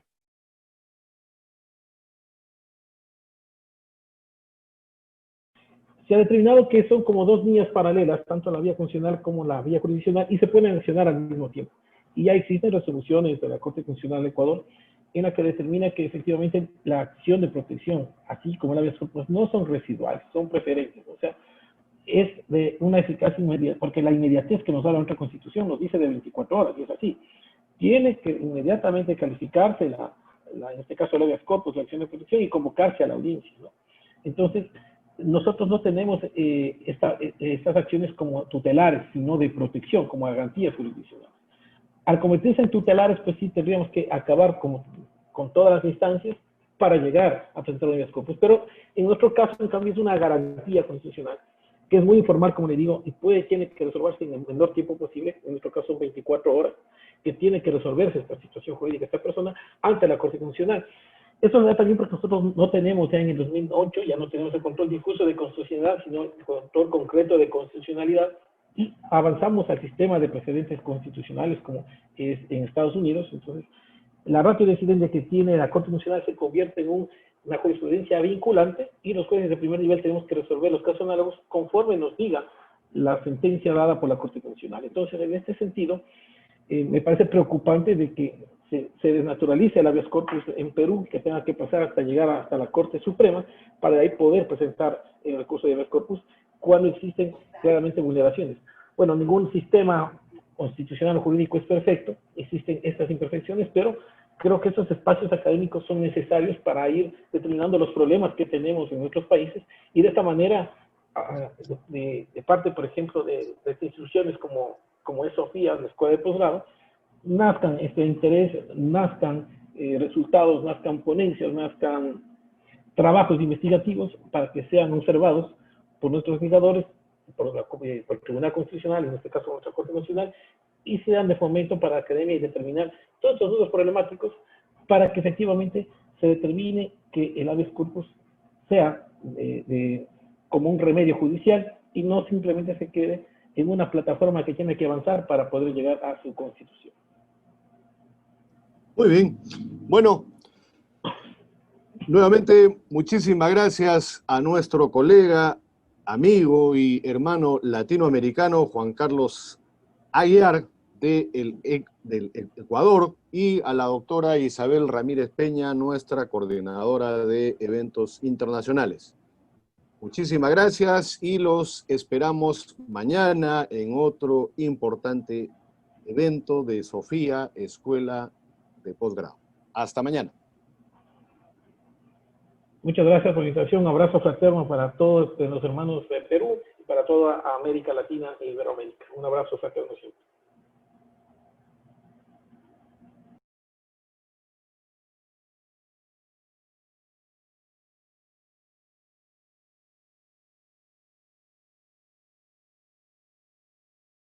se ha determinado que son como dos vías paralelas, tanto la vía constitucional como la vía jurisdiccional, y se pueden accionar al mismo tiempo. Y ya existen resoluciones de la Corte Constitucional de Ecuador en la que determina que efectivamente la acción de protección, así como la habeas corpus, no son residuales, son preferentes. O sea, es de una eficacia inmediata, porque la inmediatez que nos da la nuestra Constitución nos dice de 24 horas, y es así. Tiene que inmediatamente calificarse en este caso la habeas corpus, la acción de protección, y convocarse a la audiencia, ¿no? Entonces, nosotros no tenemos estas acciones como tutelares, sino de protección, como garantías jurisdiccionales. Al convertirse en tutelares, pues sí tendríamos que acabar con todas las instancias para llegar a presentar un habeas corpus. Pero en nuestro caso, en cambio, es una garantía constitucional, que es muy informal, como le digo, y tiene que resolverse en el menor tiempo posible. En nuestro caso son 24 horas, que tiene que resolverse esta situación jurídica, esta persona, ante la Corte Constitucional. Eso se da también porque nosotros no tenemos ya en el 2008, ya no tenemos el control difuso de constitucionalidad, sino el control concreto de constitucionalidad, y avanzamos al sistema de precedentes constitucionales como es en Estados Unidos. Entonces, la ratio decidente que tiene la Corte Constitucional se convierte en una jurisprudencia vinculante, y los jueces de primer nivel tenemos que resolver los casos análogos conforme nos diga la sentencia dada por la Corte Constitucional. Entonces, en este sentido, me parece preocupante de que se desnaturalice el habeas corpus en Perú, que tenga que pasar hasta llegar hasta la Corte Suprema para de ahí poder presentar el recurso de habeas corpus cuando existen claramente vulneraciones. Bueno, ningún sistema constitucional o jurídico es perfecto, existen estas imperfecciones, pero creo que estos espacios académicos son necesarios para ir determinando los problemas que tenemos en nuestros países y de esta manera, de parte, por ejemplo, de instituciones como es Sofía, la Escuela de Posgrado, nazcan este interés, nazcan resultados, nazcan ponencias, nazcan trabajos investigativos para que sean observados por nuestros legisladores, por el Tribunal Constitucional, en este caso nuestra Corte Constitucional, y sean de fomento para la academia y determinar todos estos dudas problemáticos para que efectivamente se determine que el habeas corpus sea como un remedio judicial y no simplemente se quede en una plataforma que tiene que avanzar para poder llegar a su constitución.
Muy bien. Bueno, nuevamente muchísimas gracias a nuestro colega, amigo y hermano latinoamericano Juan Carlos Aguiar del Ecuador y a la doctora Isabel Ramírez Peña, nuestra coordinadora de eventos internacionales. Muchísimas gracias y los esperamos mañana en otro importante evento de Sofía, Escuela de Posgrado. Hasta mañana.
Muchas gracias por la invitación. Un abrazo fraterno para todos los hermanos de Perú y para toda América Latina e Iberoamérica. Un abrazo fraterno siempre.